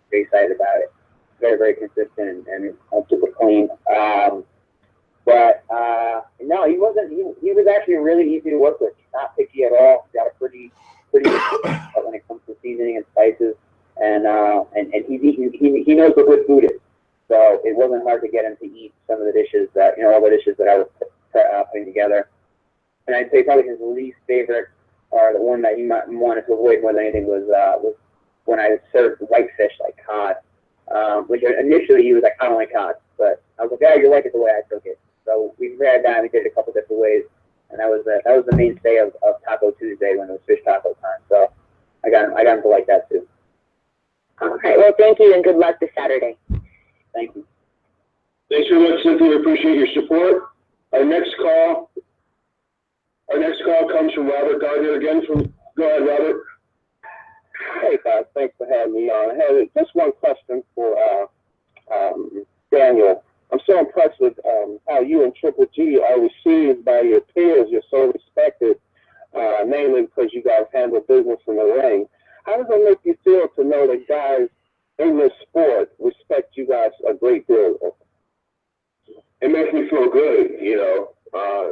S11: very excited about it. Very, very consistent and super clean. But no, he wasn't. He was actually really easy to work with. Not picky at all. Got a pretty good when it comes to seasoning and spices, and he knows what good food is. So it wasn't hard to get him to eat some of the dishes that all the dishes that I was putting together. And I'd say probably his least favorite, or the one that he might wanted to avoid more than anything, was when I served whitefish like cod. Which initially he was like, I don't like cod, but I was like, yeah, you like it the way I cook it. So we read that and we did it a couple different ways, and that was the mainstay of Taco Tuesday when it was fish taco time. So I got him to like that too.
S12: All right. Well, thank you and good luck this Saturday.
S11: Thank you.
S3: Thanks very much, Cynthia. We appreciate your support. Our next call comes from Robert Gardner again. Go ahead, Robert.
S4: Hey guys, thanks for having me on. I had just one question for Daniel. I'm so impressed with how you and Triple G are received by your peers. You're so respected, namely because you guys handle business in the ring. How does it make you feel to know that guys in this sport respect you guys a great deal?
S3: It makes me feel good,
S4: 100%.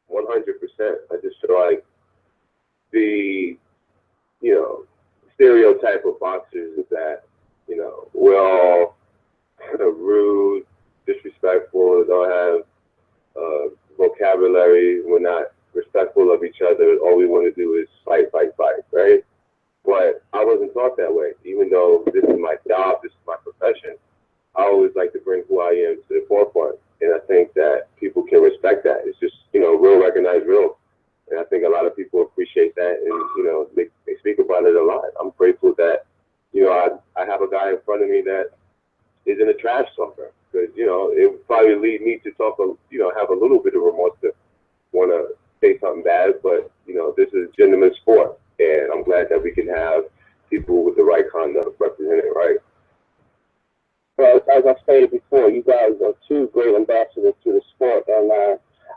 S4: I just feel like the, stereotype of boxers is that, we're all kind of rude, disrespectful, don't have vocabulary, we're not respectful of each other. All we want to do is fight, right? But I wasn't taught that way. Even though this is my job, this is my profession, I always like to bring who I am to the forefront. And I think that people can respect that. It's just, real recognize real. And I think a lot of people appreciate that, and they speak about it a lot. I'm grateful that I have a guy in front of me that isn't a trash talker, because it would probably lead me to talk, have a little bit of remorse to want to say something bad. But this is a gentleman's sport, and I'm glad that we can have people with the right conduct represented, right? Well, as I stated before, you guys are two great ambassadors to the sport, and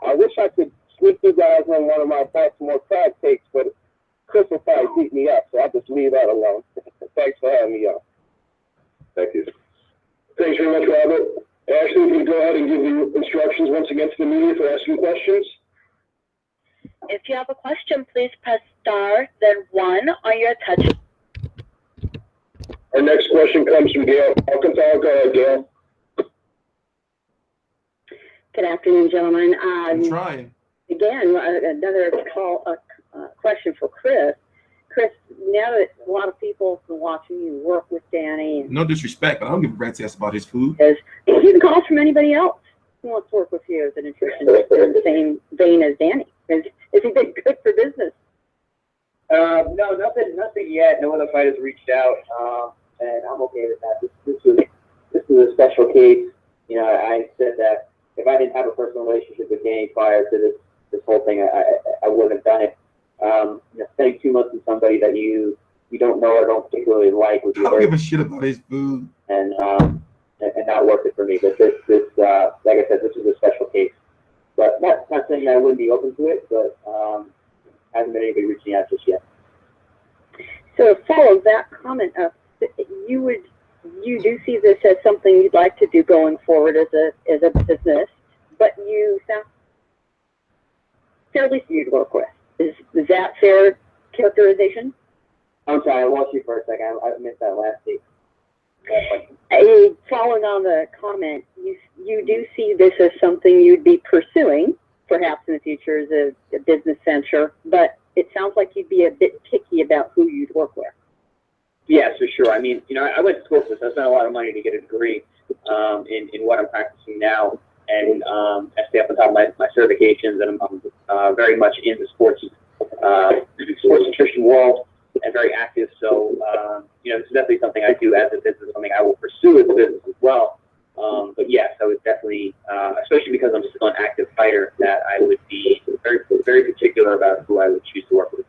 S4: I wish I could sneak you guys on one of my Baltimore crab cakes, but Chris will probably beat me up, so I'll just leave that alone. Thanks for having me on. Thank you.
S3: Thanks very much, Robert. Ashley, if you go ahead and give the instructions once again to the media for asking questions.
S2: If you have a question, please press star, then 1 on your touch.
S3: Our next question comes from Gail Alcantara. Go ahead, Gail.
S6: Good afternoon, gentlemen.
S1: I'm trying.
S6: Again, another question for Chris. Chris, now that a lot of people have been watching you work with Danny,
S1: No disrespect, but I don't give a rat's ass about his food.
S6: you can call from anybody else who wants to work with you as a nutritionist in the same vein as Danny. Has he been good for business?
S11: No, nothing yet. No other fighters reached out, and I'm okay with that. This is a special case. I said that if I didn't have a personal relationship with Danny prior to this whole thing, I wouldn't have done it. Spending 2 months with somebody that you don't know or don't particularly like would be
S1: I don't give a shit about his food.
S11: And not worth it for me. But this like I said, this is a special case. But not saying that I wouldn't be open to it, but hasn't been anybody reaching out just yet.
S6: So to follow that comment up, you do see this as something you'd like to do going forward as a business, but you sound fairly few to work with. Is that fair characterization?
S11: I'm sorry, I lost you for a second. I missed that last piece.
S6: Following on the comment, you do see this as something you'd be pursuing, perhaps in the future as a business venture, but it sounds like you'd be a bit picky about who you'd work with.
S11: Yes, for sure. I mean, I went to school for this. I spent a lot of money to get a degree in what I'm practicing now, and I stay up on top of my certifications, and I'm very much in the sports nutrition world and very active. So, this is definitely something I do as a business, something I will pursue as a business as well. But yes, I would definitely, especially because I'm still an active fighter, that I would be
S4: very particular about who I would choose to work with.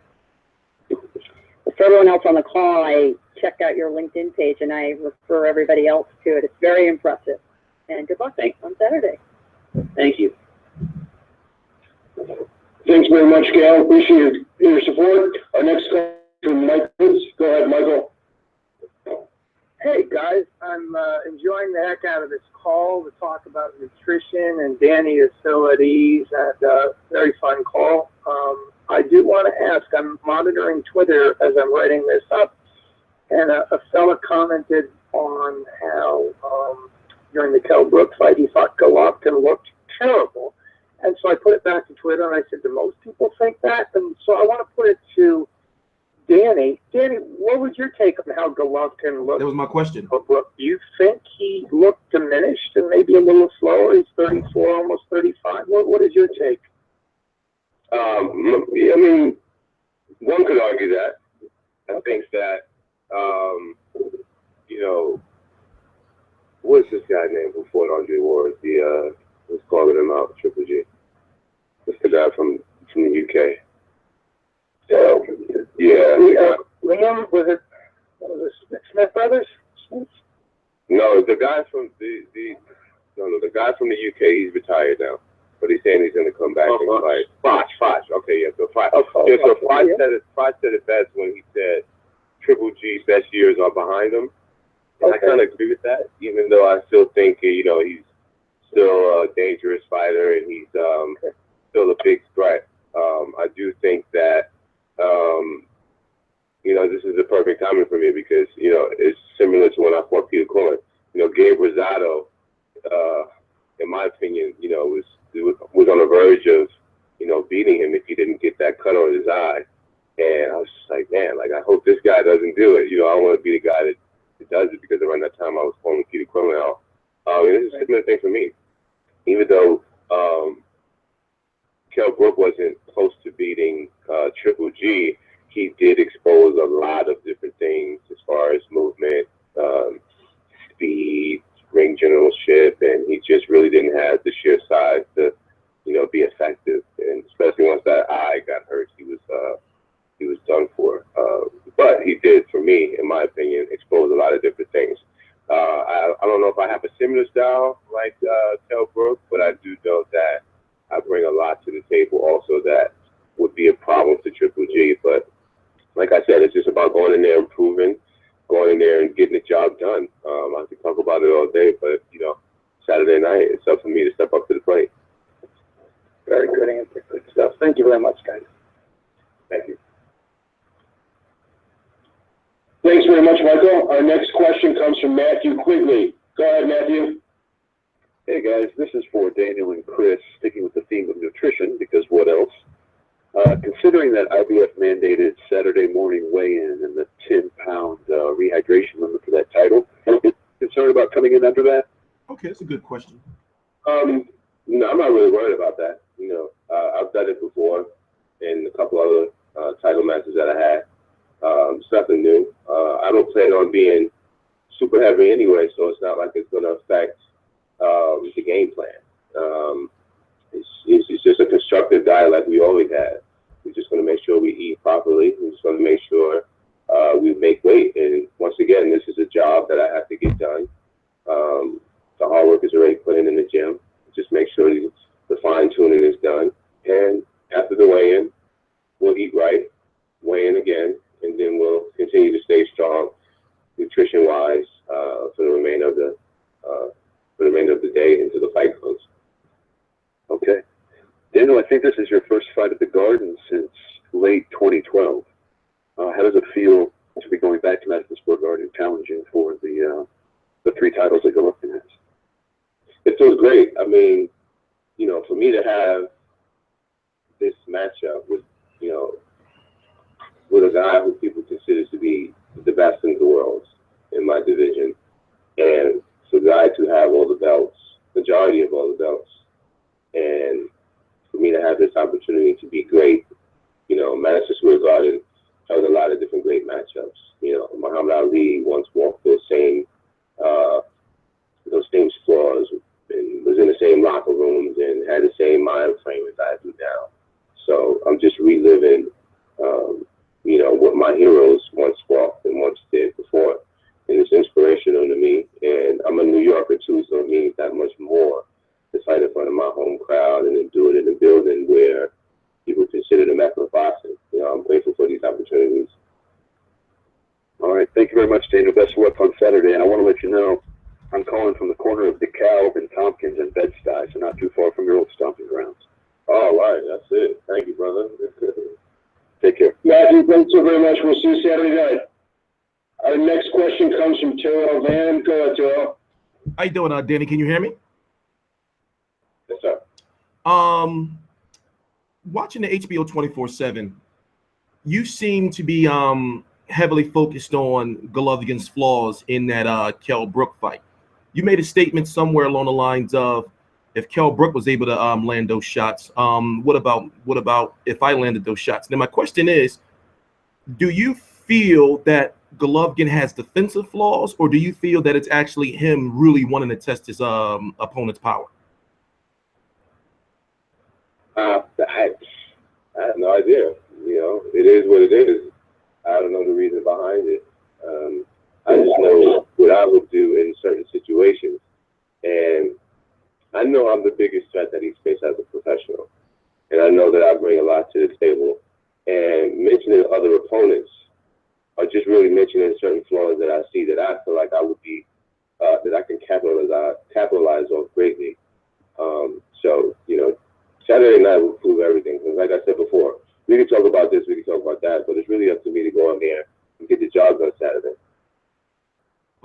S6: For everyone else on the call, I checked out your LinkedIn page and I refer everybody else to it. It's very impressive. And good luck on Saturday.
S4: Thank you.
S3: Thanks very much, Gail. Appreciate your support. Our next call is from Mike Woods. Go ahead, Michael.
S10: Hey guys, I'm enjoying the heck out of this call to talk about nutrition, and Danny is so at ease, and very fun call. I do want to ask, I'm monitoring Twitter as I'm writing this up, and a fella commented on how during the Kell Brook fight he thought Golovkin looked terrible. And so I put it back to Twitter and I said, do most people think that? And so I want to put it to Danny. Danny, what was your take on how Golovkin looked?
S1: That was my question.
S10: Do you think he looked diminished and maybe a little slower? He's 34, almost 35. What is your take?
S4: I mean, one could argue that. I think that, you know, what's this guy named who fought Andre Ward? Was calling him out, Triple G. It's the guy from the UK. Yeah.
S10: Liam, was it Smith Brothers?
S4: No, the guy from the guy from the UK. He's retired now, but he's saying he's going to come back and fight. Foch. Okay, yeah. So Foch. Foch said it best when he said Triple G's best years are behind him. And I kind of agree with that, even though I still think he's still a dangerous fighter and he's still a big threat. I do think that this is the perfect timing for me because it's similar to when I fought Peter Quillin. Gabe Rosado, in my opinion, was on the verge of beating him if he didn't get that cut on his eye. And I was just like, man, I hope this guy doesn't do it. I want to be the guy that does it because around that time I was calling Peter Quillin out. And this is a similar thing for me. Even though Kell Brook wasn't close to beating Triple G, he did expose a lot of different things as far as movement, speed, ring generalship, and he just really didn't have the sheer size to, be effective. And especially once that eye got hurt, he was done for. But he did, for me, in my opinion, expose a lot of different things. I don't know if I have a similar style like Kell Brook, but I do know that I bring a lot to the table also that would be a problem to Triple G. But like I said, it's just about going in there and improving, going in there and getting the job done. I can talk about it all day, but, Saturday night, it's up for me to step up to the plate.
S10: Very good answer. Good stuff. Thank you very much, guys.
S4: Thank you.
S3: Thanks very much, Michael. Our next question comes from Matthew Quigley. Go ahead, Matthew.
S13: Hey, guys. This is for Daniel and Chris, sticking with the theme of nutrition, because what else? Considering that IBF mandated Saturday morning weigh-in and the 10-pound rehydration limit for that title, are you concerned about coming in under that?
S1: Okay, that's a good question.
S4: No, I'm not really worried about that. I've done it before in a couple other title matches that I had. It's nothing new. I don't plan on being super heavy anyway, so it's not like it's going to affect the game plan. It's just a constructive diet like we always had. We're just going to make sure we eat properly. We're just going to make sure we make weight. And once again, this is a job that I have to get done. The hard work is already put in the gym. Just make sure the fine-tuning is done. And after the weigh-in, we'll eat right, weigh in again, and then we'll continue to stay strong, nutrition-wise, for the remainder of the day until the fight comes.
S13: Okay. Daniel, I think this is your first fight at the Garden since late 2012. How does it feel to be going back to Madison Square Garden challenging for the 3 titles that Golovkin has?
S4: It feels great. I mean, for me to have this matchup with a guy who people consider to be the best in the world in my division, and for a guy to have all the belts, majority of all the belts, and for me to have this opportunity to be great, Madison Square Garden held a lot of different great matchups. Muhammad Ali once walked those same floors and was in the same locker rooms and had the same mind frame as I do now. home crowd and then do it in a building where people consider the mecca of boxing. You know, I'm grateful for these opportunities.
S13: All right, thank you very much, Daniel. Best of luck on Saturday. And I want to let you know, I'm calling from the corner of DeKalb and Tompkins and Bed-Stuy, so not too far from your old stomping grounds.
S4: All right, that's it. Thank you, brother.
S13: Take care.
S3: Matthew, thanks so very much. We'll see you Saturday night. Our next question comes from Terrell Van. Go ahead, Terrell.
S1: How you doing, Danny? Can you hear me?
S4: Yes, sir.
S1: Watching the HBO 24/7, you seem to be heavily focused on Golovkin's flaws in that Kell Brook fight. You made a statement somewhere along the lines of, if Kell Brook was able to land those shots, what about if I landed those shots? Now my question is, do you feel that Golovkin has defensive flaws, or do you feel that it's actually him really wanting to test his opponent's power?
S4: I have no idea. You know, it is what it is. I don't know the reason behind it. I just know what I would do in certain situations, and I know I'm the biggest threat that he's faced as a professional, and I know that I bring a lot to the table. And mentioning other opponents, or just really mentioning certain flaws that I see that I feel like I would be, that I can capitalize on greatly. So, you know, Saturday night will prove everything. And like I said before, we can talk about this, we can talk about that, but it's really up to me to go in there and get the job done Saturday.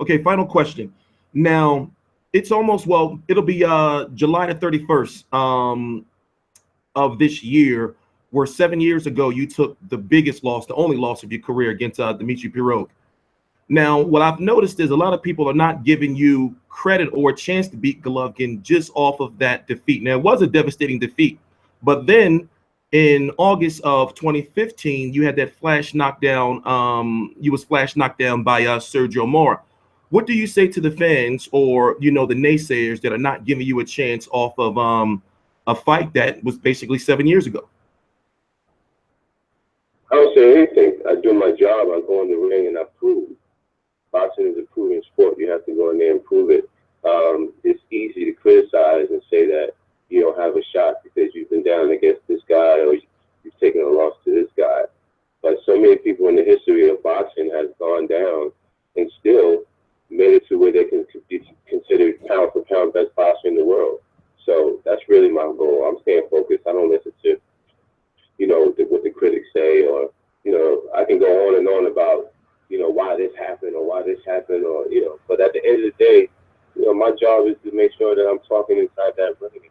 S1: Okay, final question. Now, it's almost, well, it'll be July the 31st of this year, where 7 years ago you took the biggest loss, the only loss of your career against Dmitry Pirog. Now, what I've noticed is a lot of people are not giving you credit or a chance to beat Golovkin just off of that defeat. Now, it was a devastating defeat, but then in August of 2015, you had that flash knockdown. You was flash knocked down by Sergio Mora. What do you say to the fans, or the naysayers that are not giving you a chance off of a fight that was basically 7 years ago?
S4: I don't say anything. I do my job. I go in the ring and I prove. Boxing is a proving sport. You have to go in there and prove it. It's easy to criticize and say that you don't have a shot because you've been down against this guy or you've taken a loss to this guy. But so many people in the history of boxing has gone down and still made it to where they can be considered pound for pound best boxer in the world. So that's really my goal. I'm staying focused. I don't listen to, what the critics say, or, I can go on and on about, why this happened or why this happened, or, but at the end of the day, my job is to make sure that I'm talking inside that ring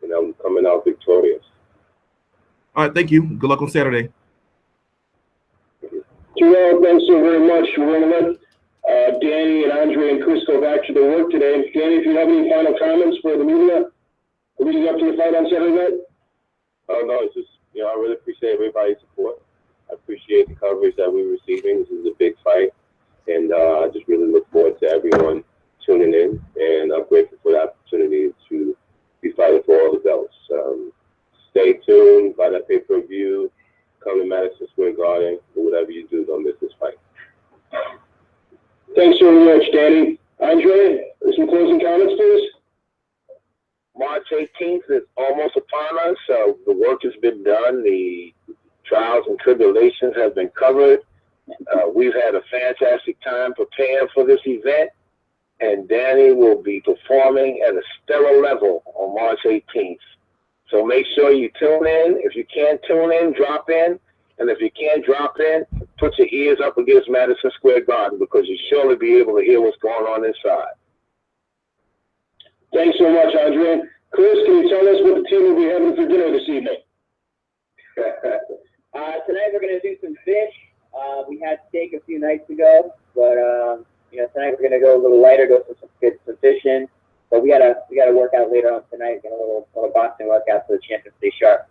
S4: and I'm coming out victorious.
S1: All right, thank you. Good luck on Saturday.
S3: Terrell, thanks so very much. We're going to let Danny and Andre and Chris go back to their work today. Danny, if you have any final comments for the media leading up to the fight on Saturday night?
S4: Oh, no, it's just, I really appreciate everybody's support. I appreciate the coverage that we're receiving. This is a big fight, and I just really look forward to everyone tuning in, and I'm grateful for the opportunity to be fighting for all the belts. Stay tuned, buy that pay-per-view, come to Madison Square Garden, or whatever you do, don't miss this fight.
S3: Thanks very much, Danny. Andre, some closing comments, please?
S7: March 18th is almost upon us. The work has been done. The trials and tribulations have been covered. We've had a fantastic time preparing for this event, and Danny will be performing at a stellar level on March 18th. So make sure you tune in. If you can't tune in, drop in. And if you can't drop in, put your ears up against Madison Square Garden, because you'll surely be able to hear what's going on inside.
S3: Thanks so much, Andre. Chris, can you tell us what the team will be having for dinner this evening?
S11: Tonight we're going to do some fish. We had steak a few nights ago, but tonight we're going to go a little lighter, get some fishing. But we gotta work out later on tonight. Get a little boxing workout so the champ can stay sharp.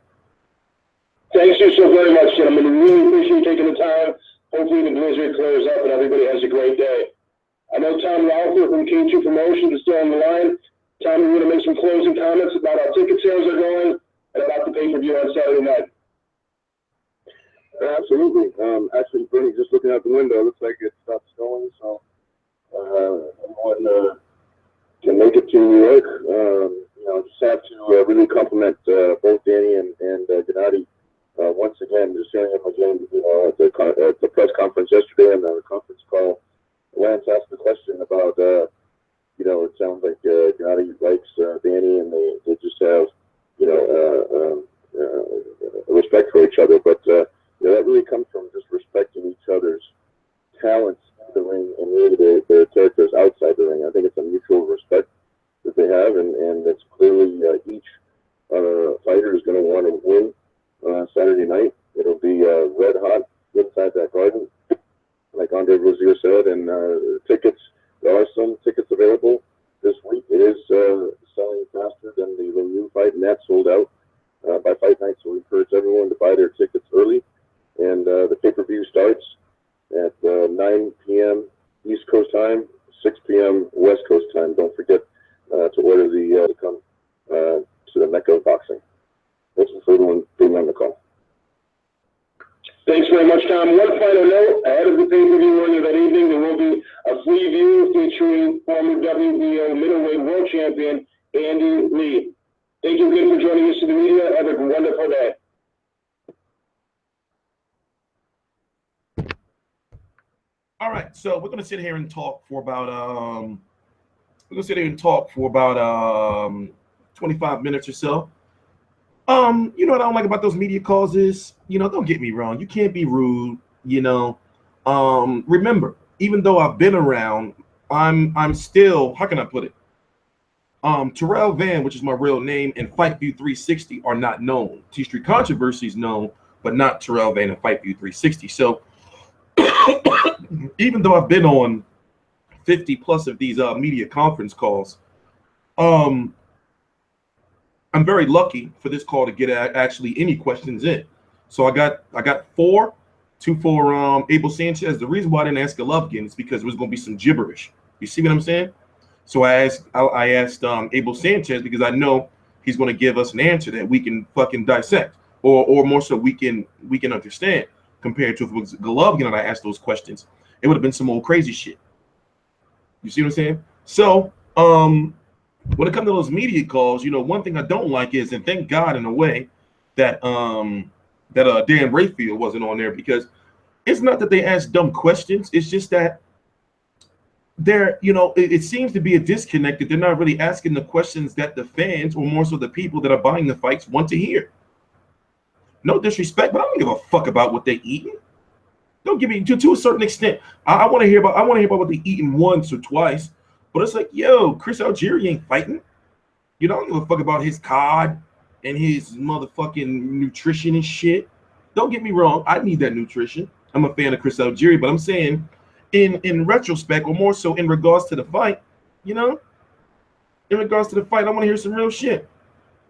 S3: Thank you so very much, gentlemen. We really appreciate you taking the time. Hopefully the blizzard clears up and everybody has a great day. I know Tom Ralpher from K2 Promotions is still on the line. Tom, we want to make some closing comments about how ticket sales are going and about the pay-per-view on Saturday night.
S13: Absolutely. Actually, Bernie, just looking out the window, it looks like it stopped snowing, so everyone can make it to New York.
S4: have to really compliment both Danny and Gennady once again. Just hearing him again, at the press conference yesterday and the conference call. Lance asked the question about, it sounds like Gennady likes Danny, and they just have, respect for each other. But that really comes from just respecting each other's talents in the ring and really their characters outside the ring. I think it's a mutual respect that they have, and it's clearly each fighter is going to want to win Saturday night. It'll be red hot inside that garden, like Andre Rozier said, and there are some tickets available this week. It is selling faster than the Lemieux fight, and that's sold out by fight night, so we encourage everyone to buy their tickets early. And the pay-per-view starts at 9 p.m. East Coast time, 6 p.m. West Coast time. Don't forget to order to come to the Mecca of boxing. Thanks for everyone being on the call.
S3: Thanks very much, Tom. One final note, ahead of the pay-per-view earlier that evening, there will be a free view featuring former WBO middleweight world champion Andy Lee. Thank you again for joining us in the media. Have a wonderful day.
S1: All right, so we're gonna sit here and talk for about 25 minutes or so. What I don't like about those media calls is, don't get me wrong, you can't be rude, remember, even though I've been around, I'm still, how can I put it? Terrell Van, which is my real name, and Fight View 360 are not known. T-Street Controversy is known, but not Terrell Van and Fight View 360. So even though I've been on 50 plus of these media conference calls, I'm very lucky for this call to get actually any questions in. So I got two for Abel Sanchez. The reason why I didn't ask Golovkin is because it was going to be some gibberish. You see what I'm saying? So I asked Abel Sanchez because I know he's going to give us an answer that we can fucking dissect, or more so we can understand. Compared to if it was Golovkin and I asked those questions, it would have been some old crazy shit. You see what I'm saying? So when it comes to those media calls, one thing I don't like is, and thank God in a way that Dan Rayfield wasn't on there, because it's not that they ask dumb questions. It's just that it seems to be a disconnect that they're not really asking the questions that the fans, or more so the people that are buying the fights, want to hear. No disrespect, but I don't give a fuck about what they eating. Don't give me to a certain extent. I want to hear about what they eating once or twice. But it's like, yo, Chris Algieri ain't fighting. I don't give a fuck about his cod and his motherfucking nutrition and shit. Don't get me wrong, I need that nutrition. I'm a fan of Chris Algieri, but I'm saying in retrospect, or more so in regards to the fight, in regards to the fight, I want to hear some real shit.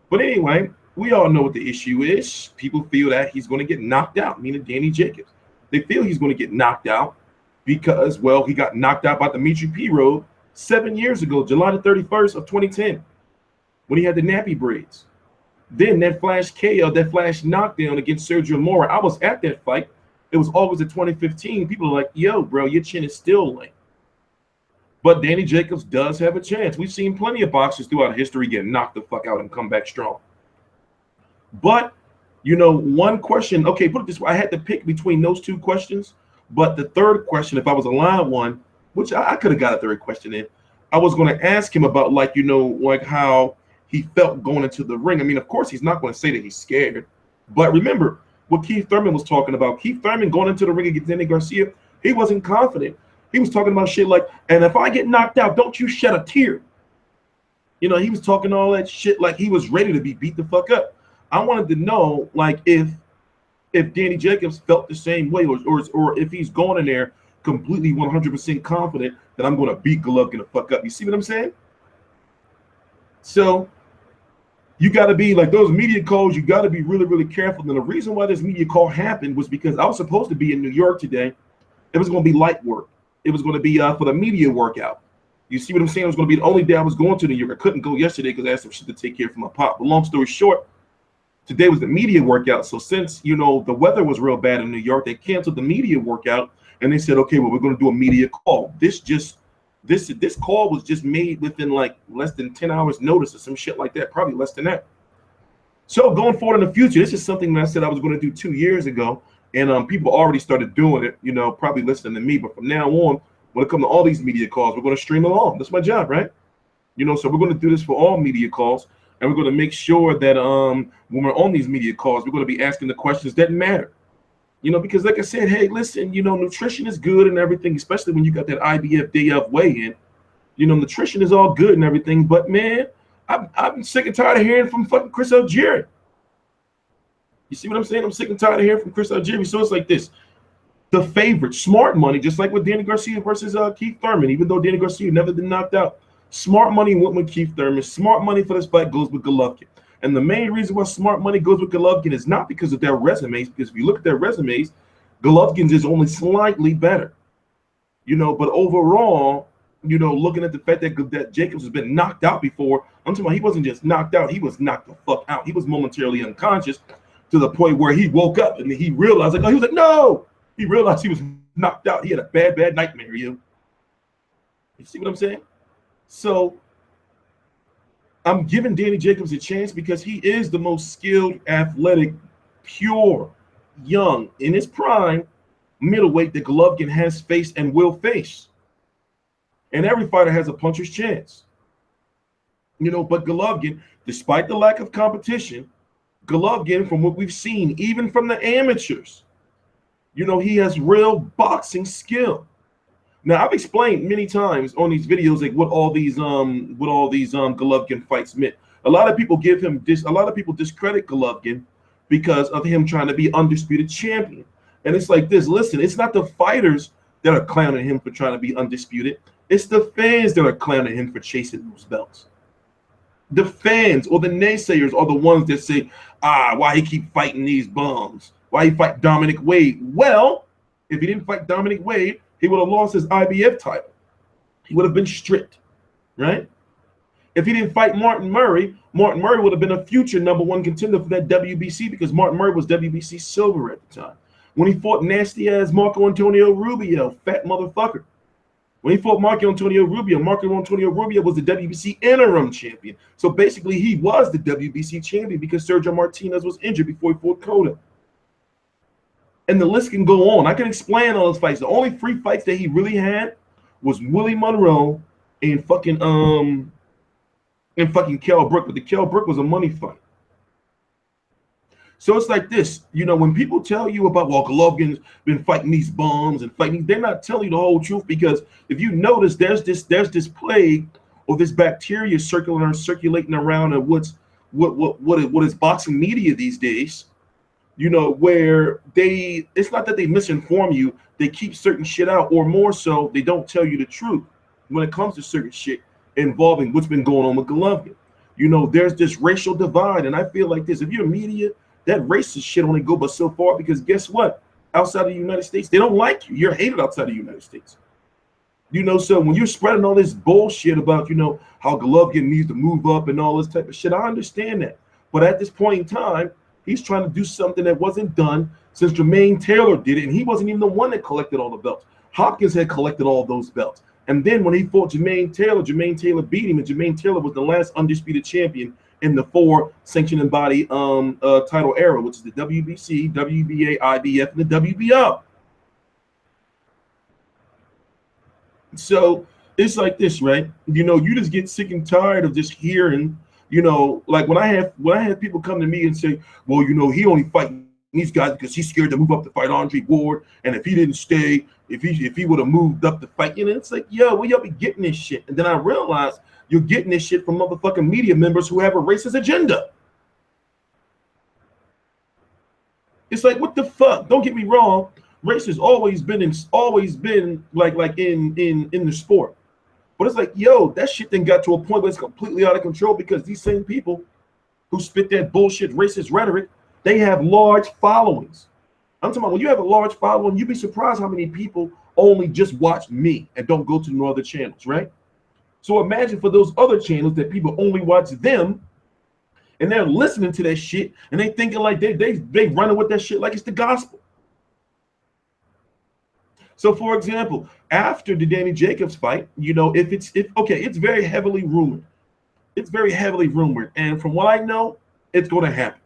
S1: But anyway, we all know what the issue is. People feel that he's going to get knocked out, meaning Danny Jacobs. They feel he's going to get knocked out because, well, he got knocked out by Dimitri Pirog 7 years ago, July the 31st of 2010, when he had the nappy braids. Then that flash KO, that flash knockdown against Sergio Mora. I was at that fight. It was August of 2015. People are like, yo, bro, your chin is still lame. But Danny Jacobs does have a chance. We've seen plenty of boxers throughout history get knocked the fuck out and come back strong. But, one question, okay, put it this way, I had to pick between those two questions, but the third question, if I was allowed one, which I could have got a third question in, I was going to ask him about, like how he felt going into the ring. I mean, of course, he's not going to say that he's scared, but remember what Keith Thurman was talking about. Keith Thurman going into the ring against Danny Garcia, he wasn't confident. He was talking about shit like, and if I get knocked out, don't you shed a tear. He was talking all that shit like he was ready to be beat the fuck up. I wanted to know, like, if Danny Jacobs felt the same way, or if he's going in there completely 100% confident that I'm going to beat Golovkin the fuck up. You see what I'm saying? So you got to be like those media calls. You got to be really, really careful. And the reason why this media call happened was because I was supposed to be in New York today. It was going to be light work. It was going to be for the media workout. You see what I'm saying? It was going to be the only day I was going to New York. I couldn't go yesterday because I had some shit to take care of for my pop. But long story short, today was the media workout. So since, the weather was real bad in New York, they canceled the media workout and they said, okay, well, we're going to do a media call. This just This call was just made within like less than 10 hours notice or some shit like that, probably less than that. So going forward in the future, this is something that I said I was going to do 2 years ago, and people already started doing it, you know, probably listening to me. But from now on, when it comes to all these media calls, we're going to stream along. That's my job, right? You know, so we're going to do this for all media calls, and we're going to make sure that when we're on these media calls, we're going to be asking the questions that matter. You know, because like I said, hey, listen, you know, nutrition is good and everything, especially when you got that IBF day of weigh-in. You know, nutrition is all good and everything, but man, I'm sick and tired of hearing from fucking Chris Algieri. You see what I'm saying? I'm sick and tired of hearing from Chris Algieri. So it's like this. The favorite, smart money, just like with Danny Garcia versus Keith Thurman, even though Danny Garcia never been knocked out. Smart money went with Keith Thurman. Smart money for this fight goes with Golovkin. And the main reason why smart money goes with Golovkin is not because of their resumes, because if you look at their resumes, Golovkin's is only slightly better. You know, but overall, you know, looking at the fact that Jacobs has been knocked out before, I'm talking about he wasn't just knocked out, he was knocked the fuck out. He was momentarily unconscious to the point where he woke up and he realized, like, oh, he was like, no! He realized he was knocked out. He had a bad nightmare, you see what I'm saying? So I'm giving Danny Jacobs a chance because he is the most skilled, athletic, pure, young, in his prime, middleweight that Golovkin has faced and will face. And every fighter has a puncher's chance. You know, but Golovkin, despite the lack of competition, Golovkin, from what we've seen, even from the amateurs, you know, he has real boxing skill. Now, I've explained many times on these videos like what all these Golovkin fights meant. A lot of people discredit Golovkin because of him trying to be undisputed champion. And it's like this, listen, it's not the fighters that are clowning him for trying to be undisputed. It's the fans that are clowning him for chasing those belts. The fans or the naysayers are the ones that say, why he keep fighting these bums? Why he fight Dominic Wade? Well, if he didn't fight Dominic Wade, he would have lost his IBF title. He would have been stripped, right? If he didn't fight Martin Murray would have been a future #1 contender for that WBC because Martin Murray was WBC silver at the time. When he fought nasty-ass Marco Antonio Rubio, fat motherfucker. When he fought Marco Antonio Rubio was the WBC interim champion. So basically, he was the WBC champion because Sergio Martinez was injured before he fought Cotto. And the list can go on. I can explain all those fights. The only 3 fights that he really had was Willie Monroe and fucking Kell Brook. But the Kell Brook was a money fight. So it's like this, you know, when people tell you about, well, Golovkin's been fighting these bums and fighting, they're not telling you the whole truth because if you notice, there's this plague or this bacteria circulating around at what is boxing media these days. You know, where it's not that they misinform you, they keep certain shit out, or more so, they don't tell you the truth when it comes to certain shit involving what's been going on with Golovkin. You know, there's this racial divide, and I feel like this, if you're media, that racist shit only go but so far because guess what? Outside of the United States, they don't like you. You're hated outside of the United States. You know, so when you're spreading all this bullshit about, you know, how Golovkin needs to move up and all this type of shit, I understand that. But at this point in time, he's trying to do something that wasn't done since Jermaine Taylor did it, and he wasn't even the one that collected all the belts. Hopkins had collected all those belts. And then when he fought Jermaine Taylor beat him, and Jermaine Taylor was the last undisputed champion in the 4 sanctioned body title era, which is the WBC, WBA, IBF, and the WBO. So it's like this, right? You know, you just get sick and tired of just hearing, you know, like when I have people come to me and say, well, you know, he only fighting these guys because he's scared to move up to fight Andre Ward, and if he didn't stay, if he would have moved up to fight, you know, it's like, yo, where y'all be getting this shit? And then I realized you're getting this shit from motherfucking media members who have a racist agenda. It's like, what the fuck? Don't get me wrong, race has always been like in the sport. But it's like, yo, that shit then got to a point where it's completely out of control because these same people who spit that bullshit racist rhetoric, they have large followings. I'm talking about when you have a large following, you'd be surprised how many people only just watch me and don't go to no other channels, right? So imagine for those other channels that people only watch them and they're listening to that shit and they thinking like they running with that shit like it's the gospel. So, for example, after the Danny Jacobs fight, you know, it's very heavily rumored. It's very heavily rumored, and from what I know, it's going to happen.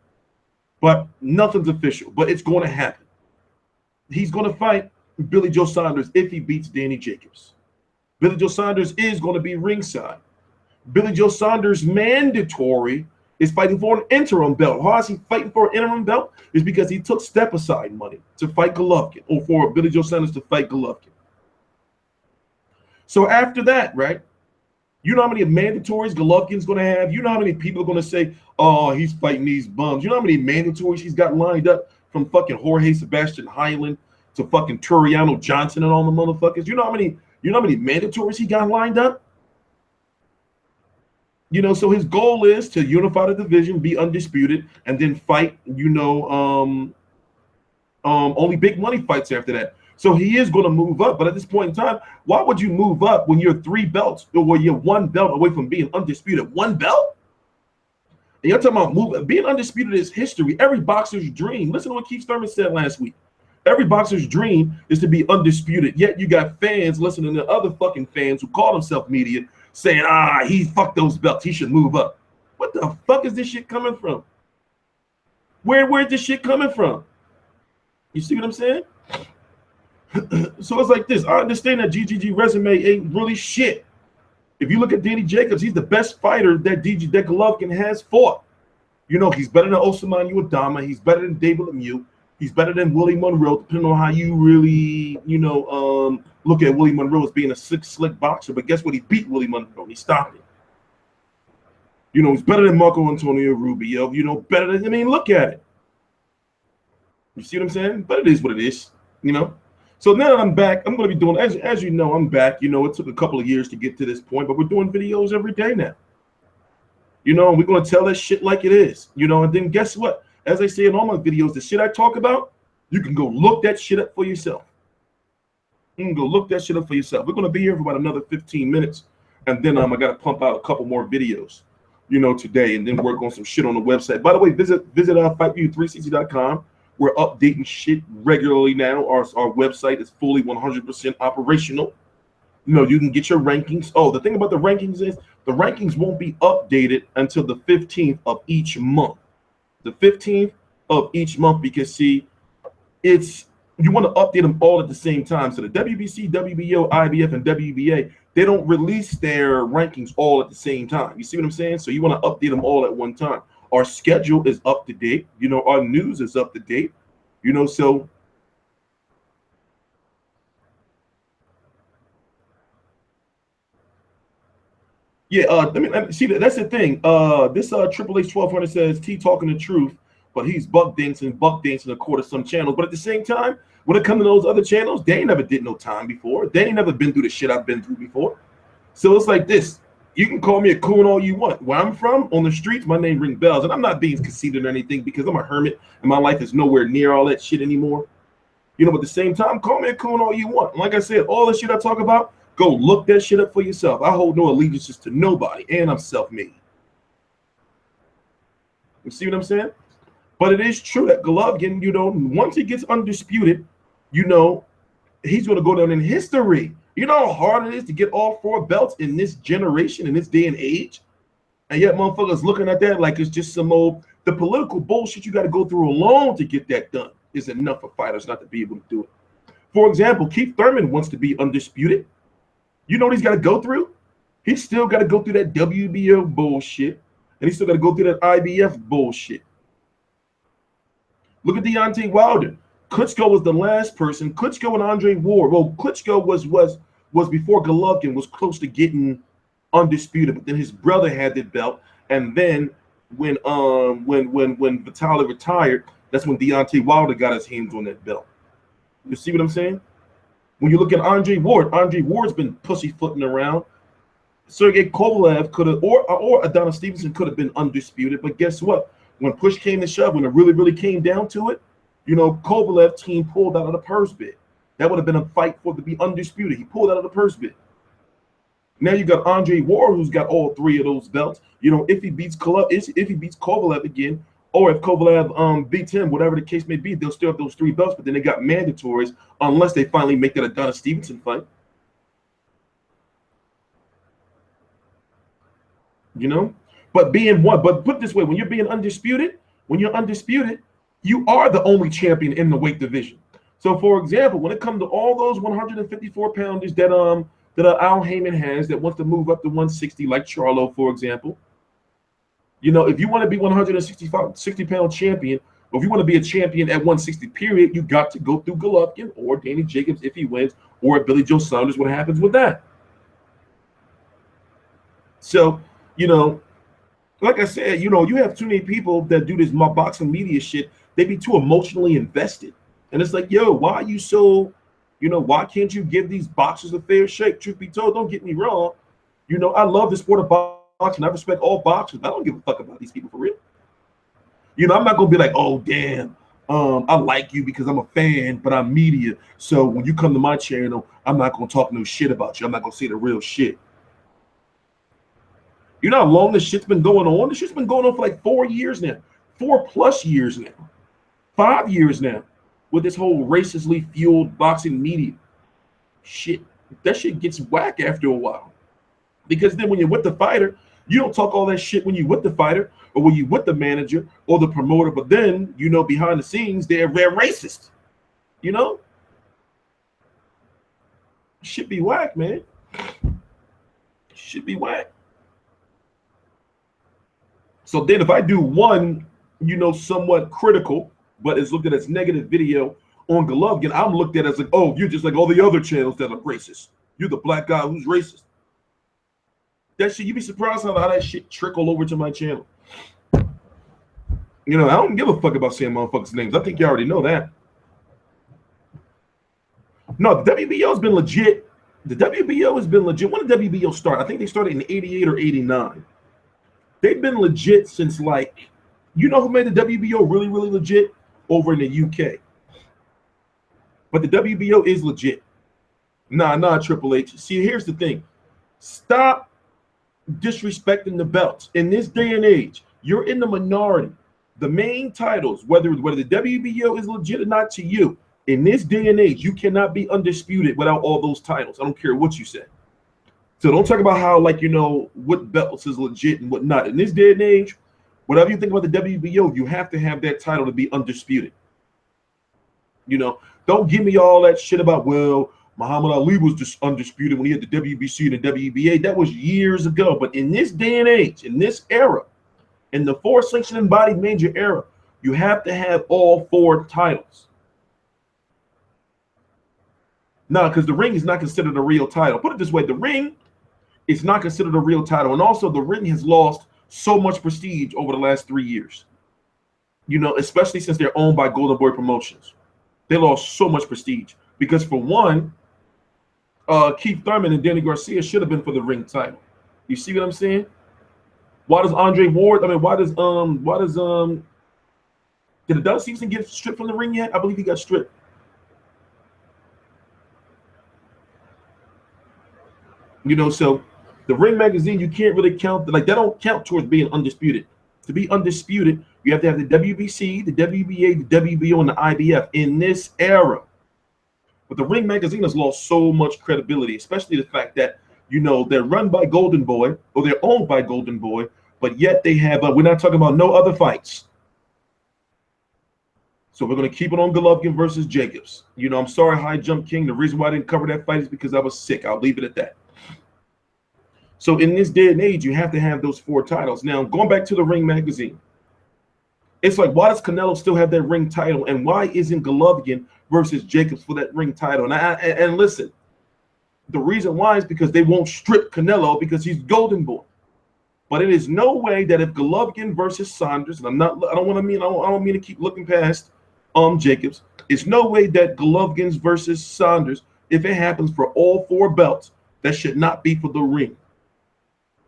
S1: But nothing's official. But it's going to happen. He's going to fight Billy Joe Saunders if he beats Danny Jacobs. Billy Joe Saunders is going to be ringside. Billy Joe Saunders mandatory is fighting for an interim belt. How is he fighting for an interim belt? Is because he took step-aside money to fight Golovkin, or for Billy Joe Saunders to fight Golovkin. So after that, right, you know how many mandatories Golovkin's going to have? You know how many people are going to say, oh, he's fighting these bums? You know how many mandatories he's got lined up, from fucking Jorge Sebastian Highland to fucking Turiano Johnson and all the motherfuckers? You know how many mandatories he got lined up? You know, so his goal is to unify the division, be undisputed, and then fight, you know, only big money fights after that. So he is going to move up. But at this point in time, why would you move up when you're 3 belts, or when you're 1 belt away from being undisputed? 1 belt? And you're talking about being undisputed is history. Every boxer's dream. Listen to what Keith Thurman said last week. Every boxer's dream is to be undisputed. Yet you got fans listening to other fucking fans who call themselves media saying, he fucked those belts, he should move up. What the fuck is this shit coming from? Where's this shit coming from? You see what I'm saying? So it's like this. I understand that GGG resume ain't really shit. If you look at Danny Jacobs, he's the best fighter that Golovkin has fought. You know, he's better than Ousmane Uadama. He's better than David Lemieux. He's better than Willie Monroe, depending on how you really, you know, look at Willie Monroe as being a slick boxer. But guess what? He beat Willie Monroe. He stopped it. You know, he's better than Marco Antonio Rubio. You know, better than, I mean, look at it. You see what I'm saying? But it is what it is, you know. So now that I'm back, I'm going to be doing, as you know, I'm back. You know, it took a couple of years to get to this point, but we're doing videos every day now. You know, and we're going to tell that shit like it is. You know, and then guess what? As I say in all my videos, the shit I talk about, you can go look that shit up for yourself. You can go look that shit up for yourself. We're going to be here for about another 15 minutes. And then I got to pump out a couple more videos, you know, today, and then work on some shit on the website. By the way, visit FightView360.com. We're updating shit regularly now. Our website is fully 100% operational. You know, you can get your rankings. Oh, the thing about the rankings is the rankings won't be updated until the 15th of each month. The 15th of each month, because see, you want to update them all at the same time. So the WBC, WBO, IBF, and WBA, they don't release their rankings all at the same time. You see what I'm saying? So you want to update them all at one time. Our schedule is up to date. You know, our news is up to date. You know, so yeah, let me see that. That's the thing. This Triple H 1200 says T talking the truth, but he's buck dancing a quarter some channels. But at the same time, when it comes to those other channels, they ain't never did no time before. They ain't never been through the shit I've been through before. So it's like this. You can call me a coon all you want. Where I'm from, on the streets, my name rings bells. And I'm not being conceited or anything, because I'm a hermit and my life is nowhere near all that shit anymore. You know, but at the same time, call me a coon all you want. And like I said, all the shit I talk about, go look that shit up for yourself. I hold no allegiances to nobody, and I'm self-made. You see what I'm saying? But it is true that Golovkin, you know, once he gets undisputed, you know, he's going to go down in history. You know how hard it is to get all 4 belts in this generation, in this day and age? And yet motherfuckers looking at that like it's just some old, the political bullshit you got to go through alone to get that done is enough for fighters not to be able to do it. For example, Keith Thurman wants to be undisputed. You know what he's got to go through? He's still got to go through that WBO bullshit, and he's still got to go through that IBF bullshit. Look at Deontay Wilder. Klitschko was the last person. Klitschko and Andre Ward. Well, Klitschko was before Golovkin was close to getting undisputed, but then his brother had the belt, and then when Vitaly retired, that's when Deontay Wilder got his hands on that belt. You see what I'm saying? When you look at Andre Ward's been pussyfooting around. Sergey Kovalev could have, or Adonis Stevenson could have been undisputed, but guess what? When push came to shove, when it really came down to it, you know, Kovalev team pulled out of the purse bid. That would have been a fight for to be undisputed. He pulled out of the purse bid. Now you got Andre Ward, who's got all 3 of those belts. You know, if he beats Kovalev again, or if Kovalev beats him, whatever the case may be, they'll still have those 3 belts, but then they got mandatories unless they finally make that Adonis Stevenson fight. You know? But put it this way, when you're being undisputed, you are the only champion in the weight division. So, for example, when it comes to all those 154 pounders that Al Heyman has that wants to move up to 160, like Charlo, for example, you know, if you want to be 60-pound champion, or if you want to be a champion at 160, period, you got to go through Golovkin or Danny Jacobs if he wins, or Billy Joe Saunders. What happens with that? So, you know, like I said, you know, you have too many people that do this boxing media shit. They be too emotionally invested. And it's like, yo, why are you so, you know, why can't you give these boxers a fair shake? Truth be told, don't get me wrong. You know, I love the sport of boxing. I respect all boxers. I don't give a fuck about these people for real. You know, I'm not going to be like, oh, damn, I like you because I'm a fan, but I'm media. So when you come to my channel, I'm not going to talk no shit about you. I'm not going to say the real shit. You know how long this shit's been going on? This shit's been going on for like 4 years now. 4+ years now. 5 years now. With this whole racistly fueled boxing media. Shit. That shit gets whack after a while. Because then when you're with the fighter, you don't talk all that shit when you're with the fighter or when you're with the manager or the promoter. But then, you know, behind the scenes, they're racist. You know? Shit be whack, man. Shit be whack. So then if I do one, you know, somewhat critical, but it's looked at as negative video on Golovkin, I'm looked at as like, oh, you're just like all the other channels that are racist. You're the black guy who's racist. That shit, you'd be surprised how that shit trickle over to my channel. You know, I don't give a fuck about saying motherfuckers' names. I think you already know that. No, the WBO's been legit. The WBO has been legit. When did WBO start? I think they started in 88 or 89. They've been legit since, like, you know who made the WBO really, really legit? Over in the UK. But the WBO is legit. Nah, Triple H. See, here's the thing. Stop disrespecting the belts. In this day and age, you're in the minority. The main titles, whether the WBO is legit or not to you, in this day and age, you cannot be undisputed without all those titles. I don't care what you say. So don't talk about how, like, you know, what belts is legit and what not. In this day and age, whatever you think about the WBO, you have to have that title to be undisputed. You know, don't give me all that shit about, well, Muhammad Ali was just undisputed when he had the WBC and the WBA. That was years ago. But in this day and age, in this era, in the 4-sanction embodied major era, you have to have all 4 titles. No, because the ring is not considered a real title. Put it this way, the ring is not considered a real title. And also the ring has lost so much prestige over the last 3 years. You know, especially since they're owned by Golden Boy Promotions. They lost so much prestige. Because for one, Keith Thurman and Danny Garcia should have been for the ring title. You see what I'm saying? Why does Andre Ward, did Adonis Stevenson get stripped from the ring yet? I believe he got stripped. You know, so the Ring magazine, you can't really count, like, that don't count towards being undisputed. To be undisputed, you have to have the WBC, the WBA, the WBO, and the IBF in this era. But the Ring magazine has lost so much credibility, especially the fact that, you know, they're run by Golden Boy, or they're owned by Golden Boy, but yet they have, we're not talking about no other fights. So we're going to keep it on Golovkin versus Jacobs. You know, I'm sorry, High Jump King. The reason why I didn't cover that fight is because I was sick. I'll leave it at that. So in this day and age, you have to have those 4 titles. Now, going back to the Ring magazine, it's like, why does Canelo still have that ring title? And why isn't Golovkin versus Jacobs for that ring title? And listen, the reason why is because they won't strip Canelo because he's Golden Boy. But it is no way that if Golovkin versus Saunders, and I don't mean to keep looking past Jacobs. It's no way that Golovkin's versus Saunders, if it happens for all 4 belts, that should not be for the ring.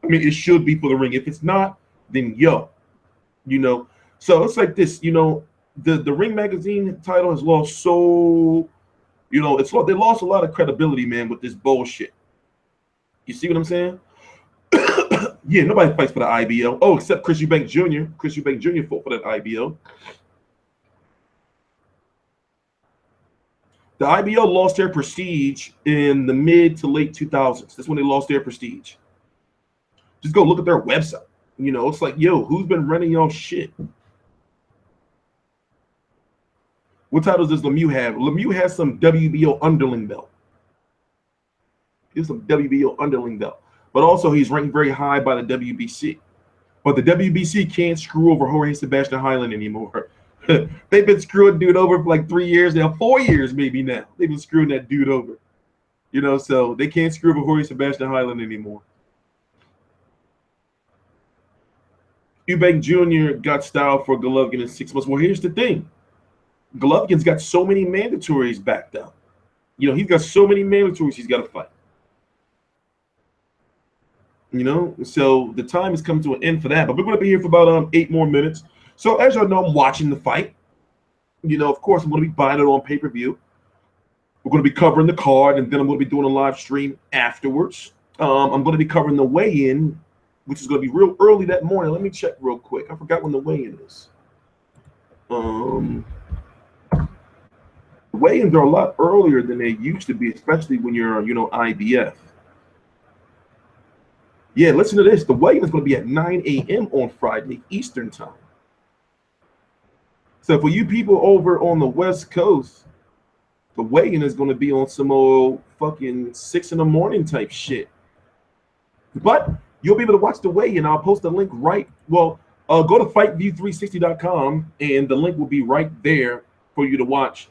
S1: I mean, it should be for the ring. If it's not, then yo, you know. So it's like this, you know, the Ring magazine title has lost so, you know, they lost a lot of credibility, man, with this bullshit. You see what I'm saying? Yeah, nobody fights for the IBO. Oh, except Chris Eubank Jr. Chris Eubank Jr. fought for that IBO. The IBO lost their prestige in the mid to late 2000s. That's when they lost their prestige. Just go look at their website. You know, it's like, yo, who's been running y'all shit? What titles does Lemieux have? Lemieux has some WBO underling belt. He has some WBO underling belt. But also he's ranked very high by the WBC. But the WBC can't screw over Jorge Sebastian Highland anymore. They've been screwing dude over for like 3 years now, 4 years maybe now. They've been screwing that dude over. You know, so they can't screw over Jorge Sebastian Highland anymore. Eubank Jr. got styled for Golovkin in 6 months. Well, here's the thing. Golovkin's got so many mandatories backed up. You know, he's got so many mandatories he's got to fight. You know, so the time has come to an end for that. But we're going to be here for about 8 more minutes. So as y'all know, I'm watching the fight. You know, of course, I'm going to be buying it on pay-per-view. We're going to be covering the card, and then I'm going to be doing a live stream afterwards. I'm going to be covering the weigh-in, which is going to be real early that morning. Let me check real quick. I forgot when the weigh-in is. Weigh-ins are a lot earlier than they used to be, especially when you're, you know, IBF. Yeah, listen to this. The weigh-in is going to be at 9 a.m. on Friday Eastern time. So for you people over on the West Coast, the weigh-in is going to be on some old fucking 6 in the morning type shit. But you'll be able to watch the weigh-in. I'll post a link right. Well, go to fightview360.com and the link will be right there for you to watch.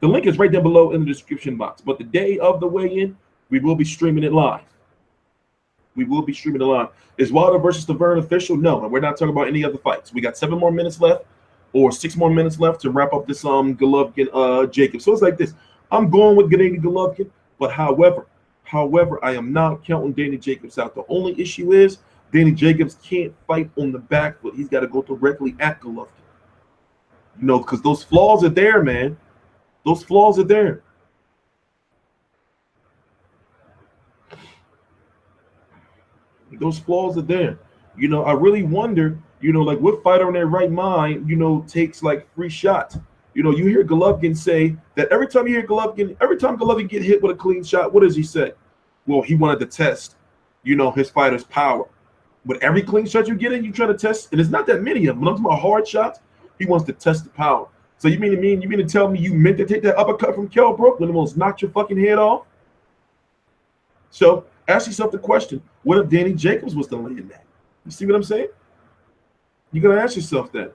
S1: The link is right down below in the description box. But the day of the weigh-in, we will be streaming it live. We will be streaming it live. Is Wilder versus Taverne official? No, we're not talking about any other fights. We got 7 more minutes left, or 6 more minutes left to wrap up this Golovkin Jacobs. So it's like this. I'm going with Gennady Golovkin, but however, I am not counting Danny Jacobs out. The only issue is Danny Jacobs can't fight on the back foot. He's got to go directly at Golovkin. You know, because those flaws are there, man. Those flaws are there. Those flaws are there. You know, I really wonder, you know, like what fighter in their right mind, you know, takes like 3 shots. You know, you hear Golovkin say that every time Golovkin get hit with a clean shot, what does he say? Well, he wanted to test, you know, his fighter's power. But every clean shot you get in, you try to test, and it's not that many of them. When I'm talking about hard shots, he wants to test the power. So you mean to tell me you meant to take that uppercut from Kell Brook when it almost knocked your fucking head off? So ask yourself the question, what if Danny Jacobs was to land that? You see what I'm saying? You gotta ask yourself that.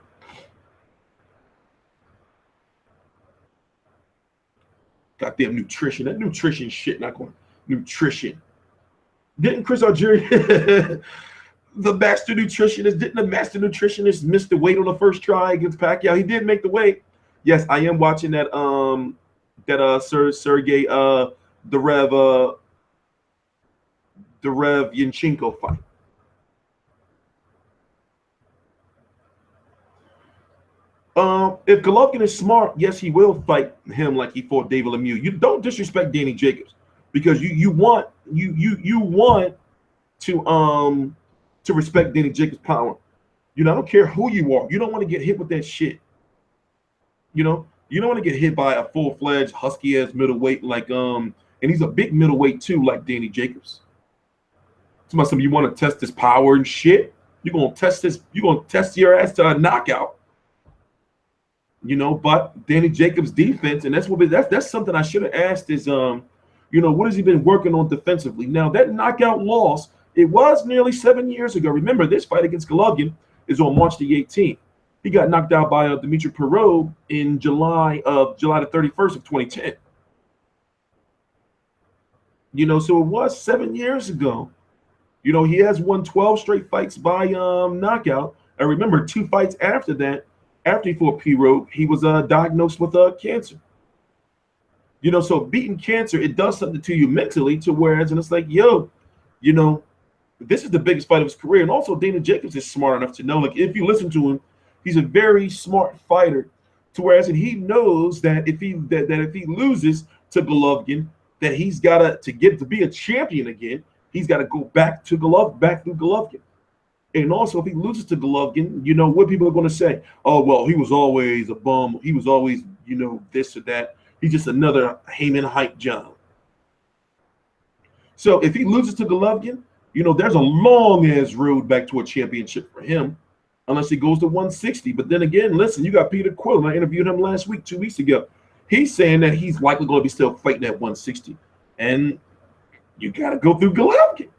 S1: Goddamn nutrition. That nutrition shit not going. Nutrition. Didn't Chris Algieri, the master nutritionist, miss the weight on the first try against Pacquiao? He did make the weight. Yes, I am watching that Sergey the Rev Yanchenko fight. If Golovkin is smart, yes, he will fight him like he fought David Lemieux. You don't disrespect Danny Jacobs because you want to respect Danny Jacobs' power. You know, I don't care who you are. You don't want to get hit with that shit. You know, you don't want to get hit by a full-fledged husky-ass middleweight like and he's a big middleweight too, like Danny Jacobs. Somebody, you want to test his power and shit. You're gonna test your ass to a knockout. You know, but Danny Jacobs' defense, and that's something I should have asked is you know, what has he been working on defensively? Now that knockout loss, it was nearly 7 years ago. Remember, this fight against Golovkin is on March the 18th. He got knocked out by Dimitri Perot in July the 31st of 2010. You know, so it was 7 years ago. You know, he has won 12 straight fights by knockout. And remember, 2 fights after that, after he fought Perot, he was diagnosed with cancer. You know, so beating cancer, it does something to you mentally, to whereas, and it's like, yo, you know, this is the biggest fight of his career. And also, Danny Jacobs is smart enough to know, like, if you listen to him, he's a very smart fighter, to whereas, and he knows that if he loses to Golovkin, that he's got to be a champion again, he's got to go back through Golovkin. And also, if he loses to Golovkin, you know what people are going to say? Oh, well, he was always a bum. He was always, you know, this or that. He's just another Heyman hype job. So if he loses to Golovkin, you know, there's a long ass road back to a championship for him, unless he goes to 160. But then again, listen, you got Peter Quill. I interviewed him last week, 2 weeks ago. He's saying that he's likely going to be still fighting at 160, and you got to go through Golovkin.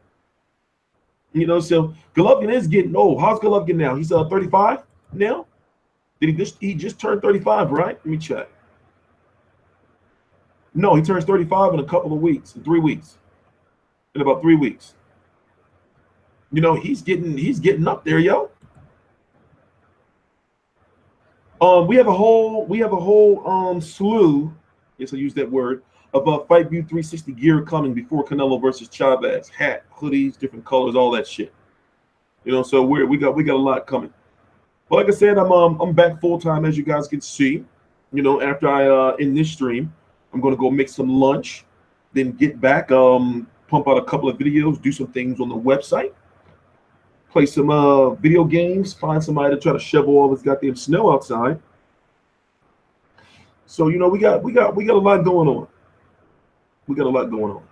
S1: You know, so Golovkin is getting old. How's Golovkin now? He's 35 now. Did he just turned 35, right? Let me check. No, he turns 35 in a couple of weeks, in 3 weeks. In about 3 weeks. You know, he's getting up there, yo. We have a whole slew, yes, I use that word, of Fight View 360 gear coming before Canelo versus Chavez. Hat, hoodies, different colors, all that shit. You know, so we got a lot coming. But like I said, I'm back full time, as you guys can see. You know, after I in this stream, I'm gonna go make some lunch, then get back, pump out a couple of videos, do some things on the website, play some video games, find somebody to try to shovel all this goddamn snow outside. So you know, we got a lot going on. We got a lot going on.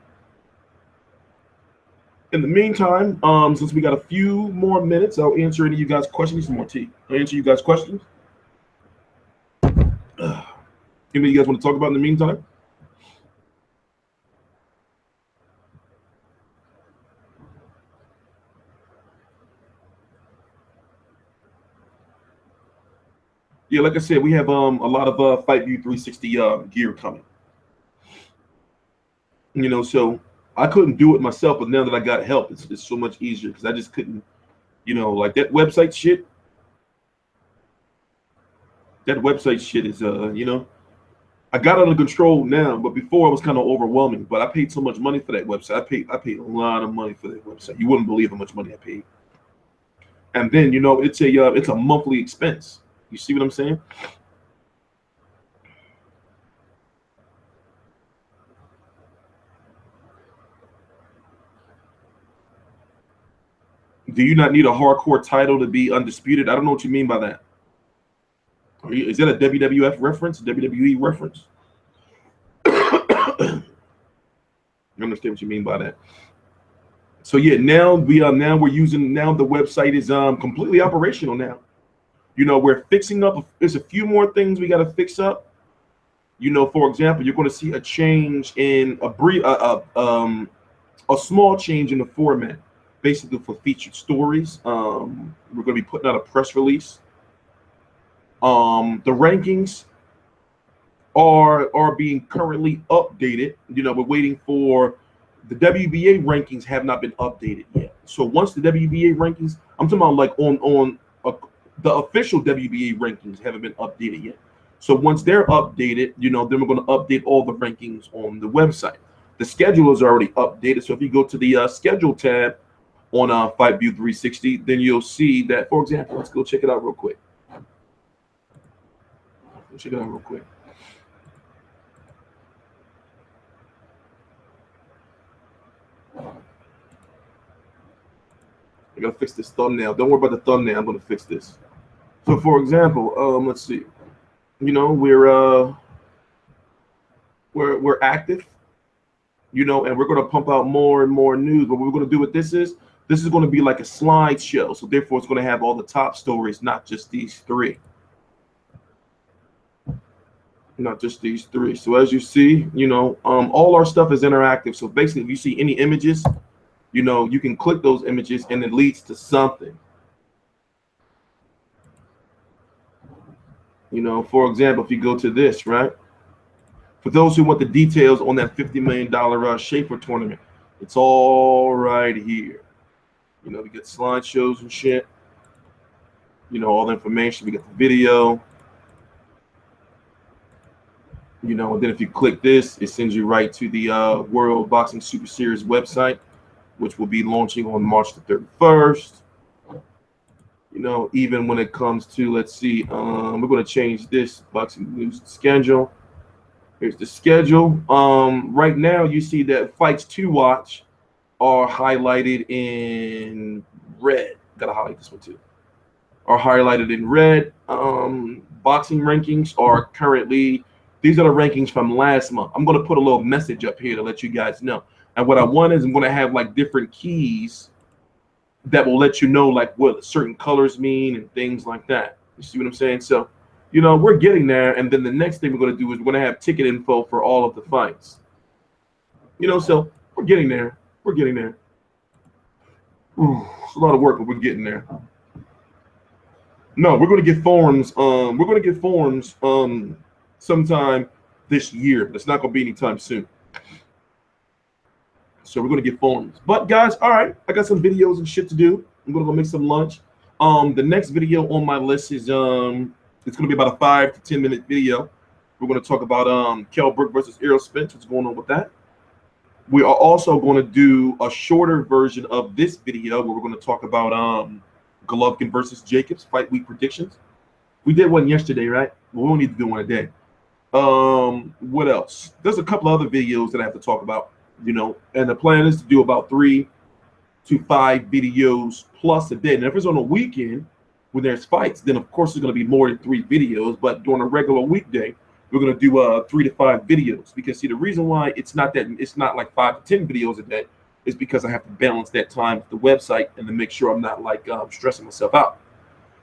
S1: In the meantime, since we got a few more minutes, I'll answer any of you guys' questions. Some more tea. I'll answer you guys' questions. Anything you guys want to talk about in the meantime? Yeah, like I said, we have a lot of Fight View 360 gear coming. You know, so I couldn't do it myself, but now that I got help, it's so much easier because I just couldn't, you know, like that website shit. That website shit is, you know, I got it under control now, but before it was kind of overwhelming. But I paid so much money for that website. I paid a lot of money for that website. You wouldn't believe how much money I paid. And then, you know, it's a monthly expense. You see what I'm saying? Do you not need a hardcore title to be undisputed? I don't know what you mean by that. Is that a WWF reference? WWE reference? I understand what you mean by that. So yeah, now we're using, now the website is completely operational now. You know, we're fixing up. There's a few more things we got to fix up. You know, for example, you're going to see a change in a small change in the format, basically for featured stories. We're going to be putting out a press release. The rankings are being currently updated. You know, we're waiting for the WBA rankings have not been updated yet. So once the WBA rankings, I'm talking about like the official WBA rankings haven't been updated yet. So once they're updated, you know, then we're going to update all the rankings on the website. The schedule is already updated. So if you go to the schedule tab on Fight View 360, then you'll see that, for example, let's go check it out real quick. Check it out real quick. I gotta fix this thumbnail. Don't worry about the thumbnail. I'm gonna fix this. So, for example, let's see. You know, we're active. You know, and we're gonna pump out more and more news. But what we're gonna do with this is gonna be like a slideshow. So therefore, it's gonna have all the top stories, not just these three. Not just these three. So as you see, you know, all our stuff is interactive. So basically, if you see any images, you know, you can click those images and it leads to something. You know, for example, if you go to this, right? For those who want the details on that $50 million Schaefer tournament, it's all right here. You know, we get slideshows and shit. You know, all the information. We get the video. You know, and then if you click this, it sends you right to the World Boxing Super Series website, which will be launching on March the 31st. You know, even when it comes to, let's see, we're going to change this boxing news schedule. Here's the schedule. Right now, you see that fights to watch are highlighted in red. Gotta highlight this one too. Are highlighted in red. Boxing rankings are currently, these are the rankings from last month. I'm gonna put a little message up here to let you guys know. And what I want is I'm gonna have like different keys that will let you know like what certain colors mean and things like that. You see what I'm saying? So, you know, we're getting there. And then the next thing we're gonna do is we're gonna have ticket info for all of the fights. You know, so we're getting there. We're getting there. Ooh, it's a lot of work, but we're getting there. No, we're going to get forms. We're going to get forms sometime this year. It's not going to be anytime soon. So we're going to get forms. But guys, all right, I got some videos and shit to do. I'm going to go make some lunch. The next video on my list is it's going to be about a 5 to 10 minute video. We're going to talk about Kell Brook versus Errol Spence. What's going on with that? We are also going to do a shorter version of this video where we're going to talk about Golovkin versus Jacobs fight week predictions. We did one yesterday, right? Well, we don't need to do one today. What else? There's a couple other videos that I have to talk about, you know, and the plan is to do about 3 to 5 videos plus a day. Now, if it's on a weekend when there's fights, then of course there's going to be more than 3 videos. But during a regular weekday, we're going to do 3 to 5 videos, because see, the reason why it's not like 5 to 10 videos a day is because I have to balance that time with the website and to make sure I'm not like stressing myself out.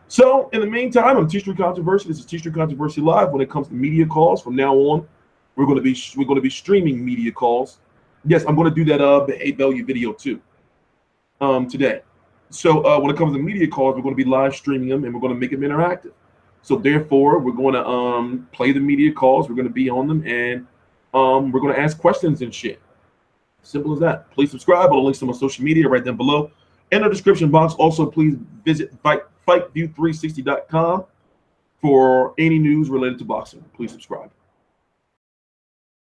S1: So in the meantime, I'm T-Street Controversy. This is T-Street Controversy Live. When it comes to media calls, from now on, we're going to be streaming media calls. Yes, I'm going to do that A-value video too today. So when it comes to media calls, we're going to be live streaming them and we're going to make them interactive. So therefore, we're going to play the media calls. We're going to be on them, and we're going to ask questions and shit. Simple as that. Please subscribe. I'll link to my social media right down below in the description box. Also, please visit FightView360.com for any news related to boxing. Please subscribe.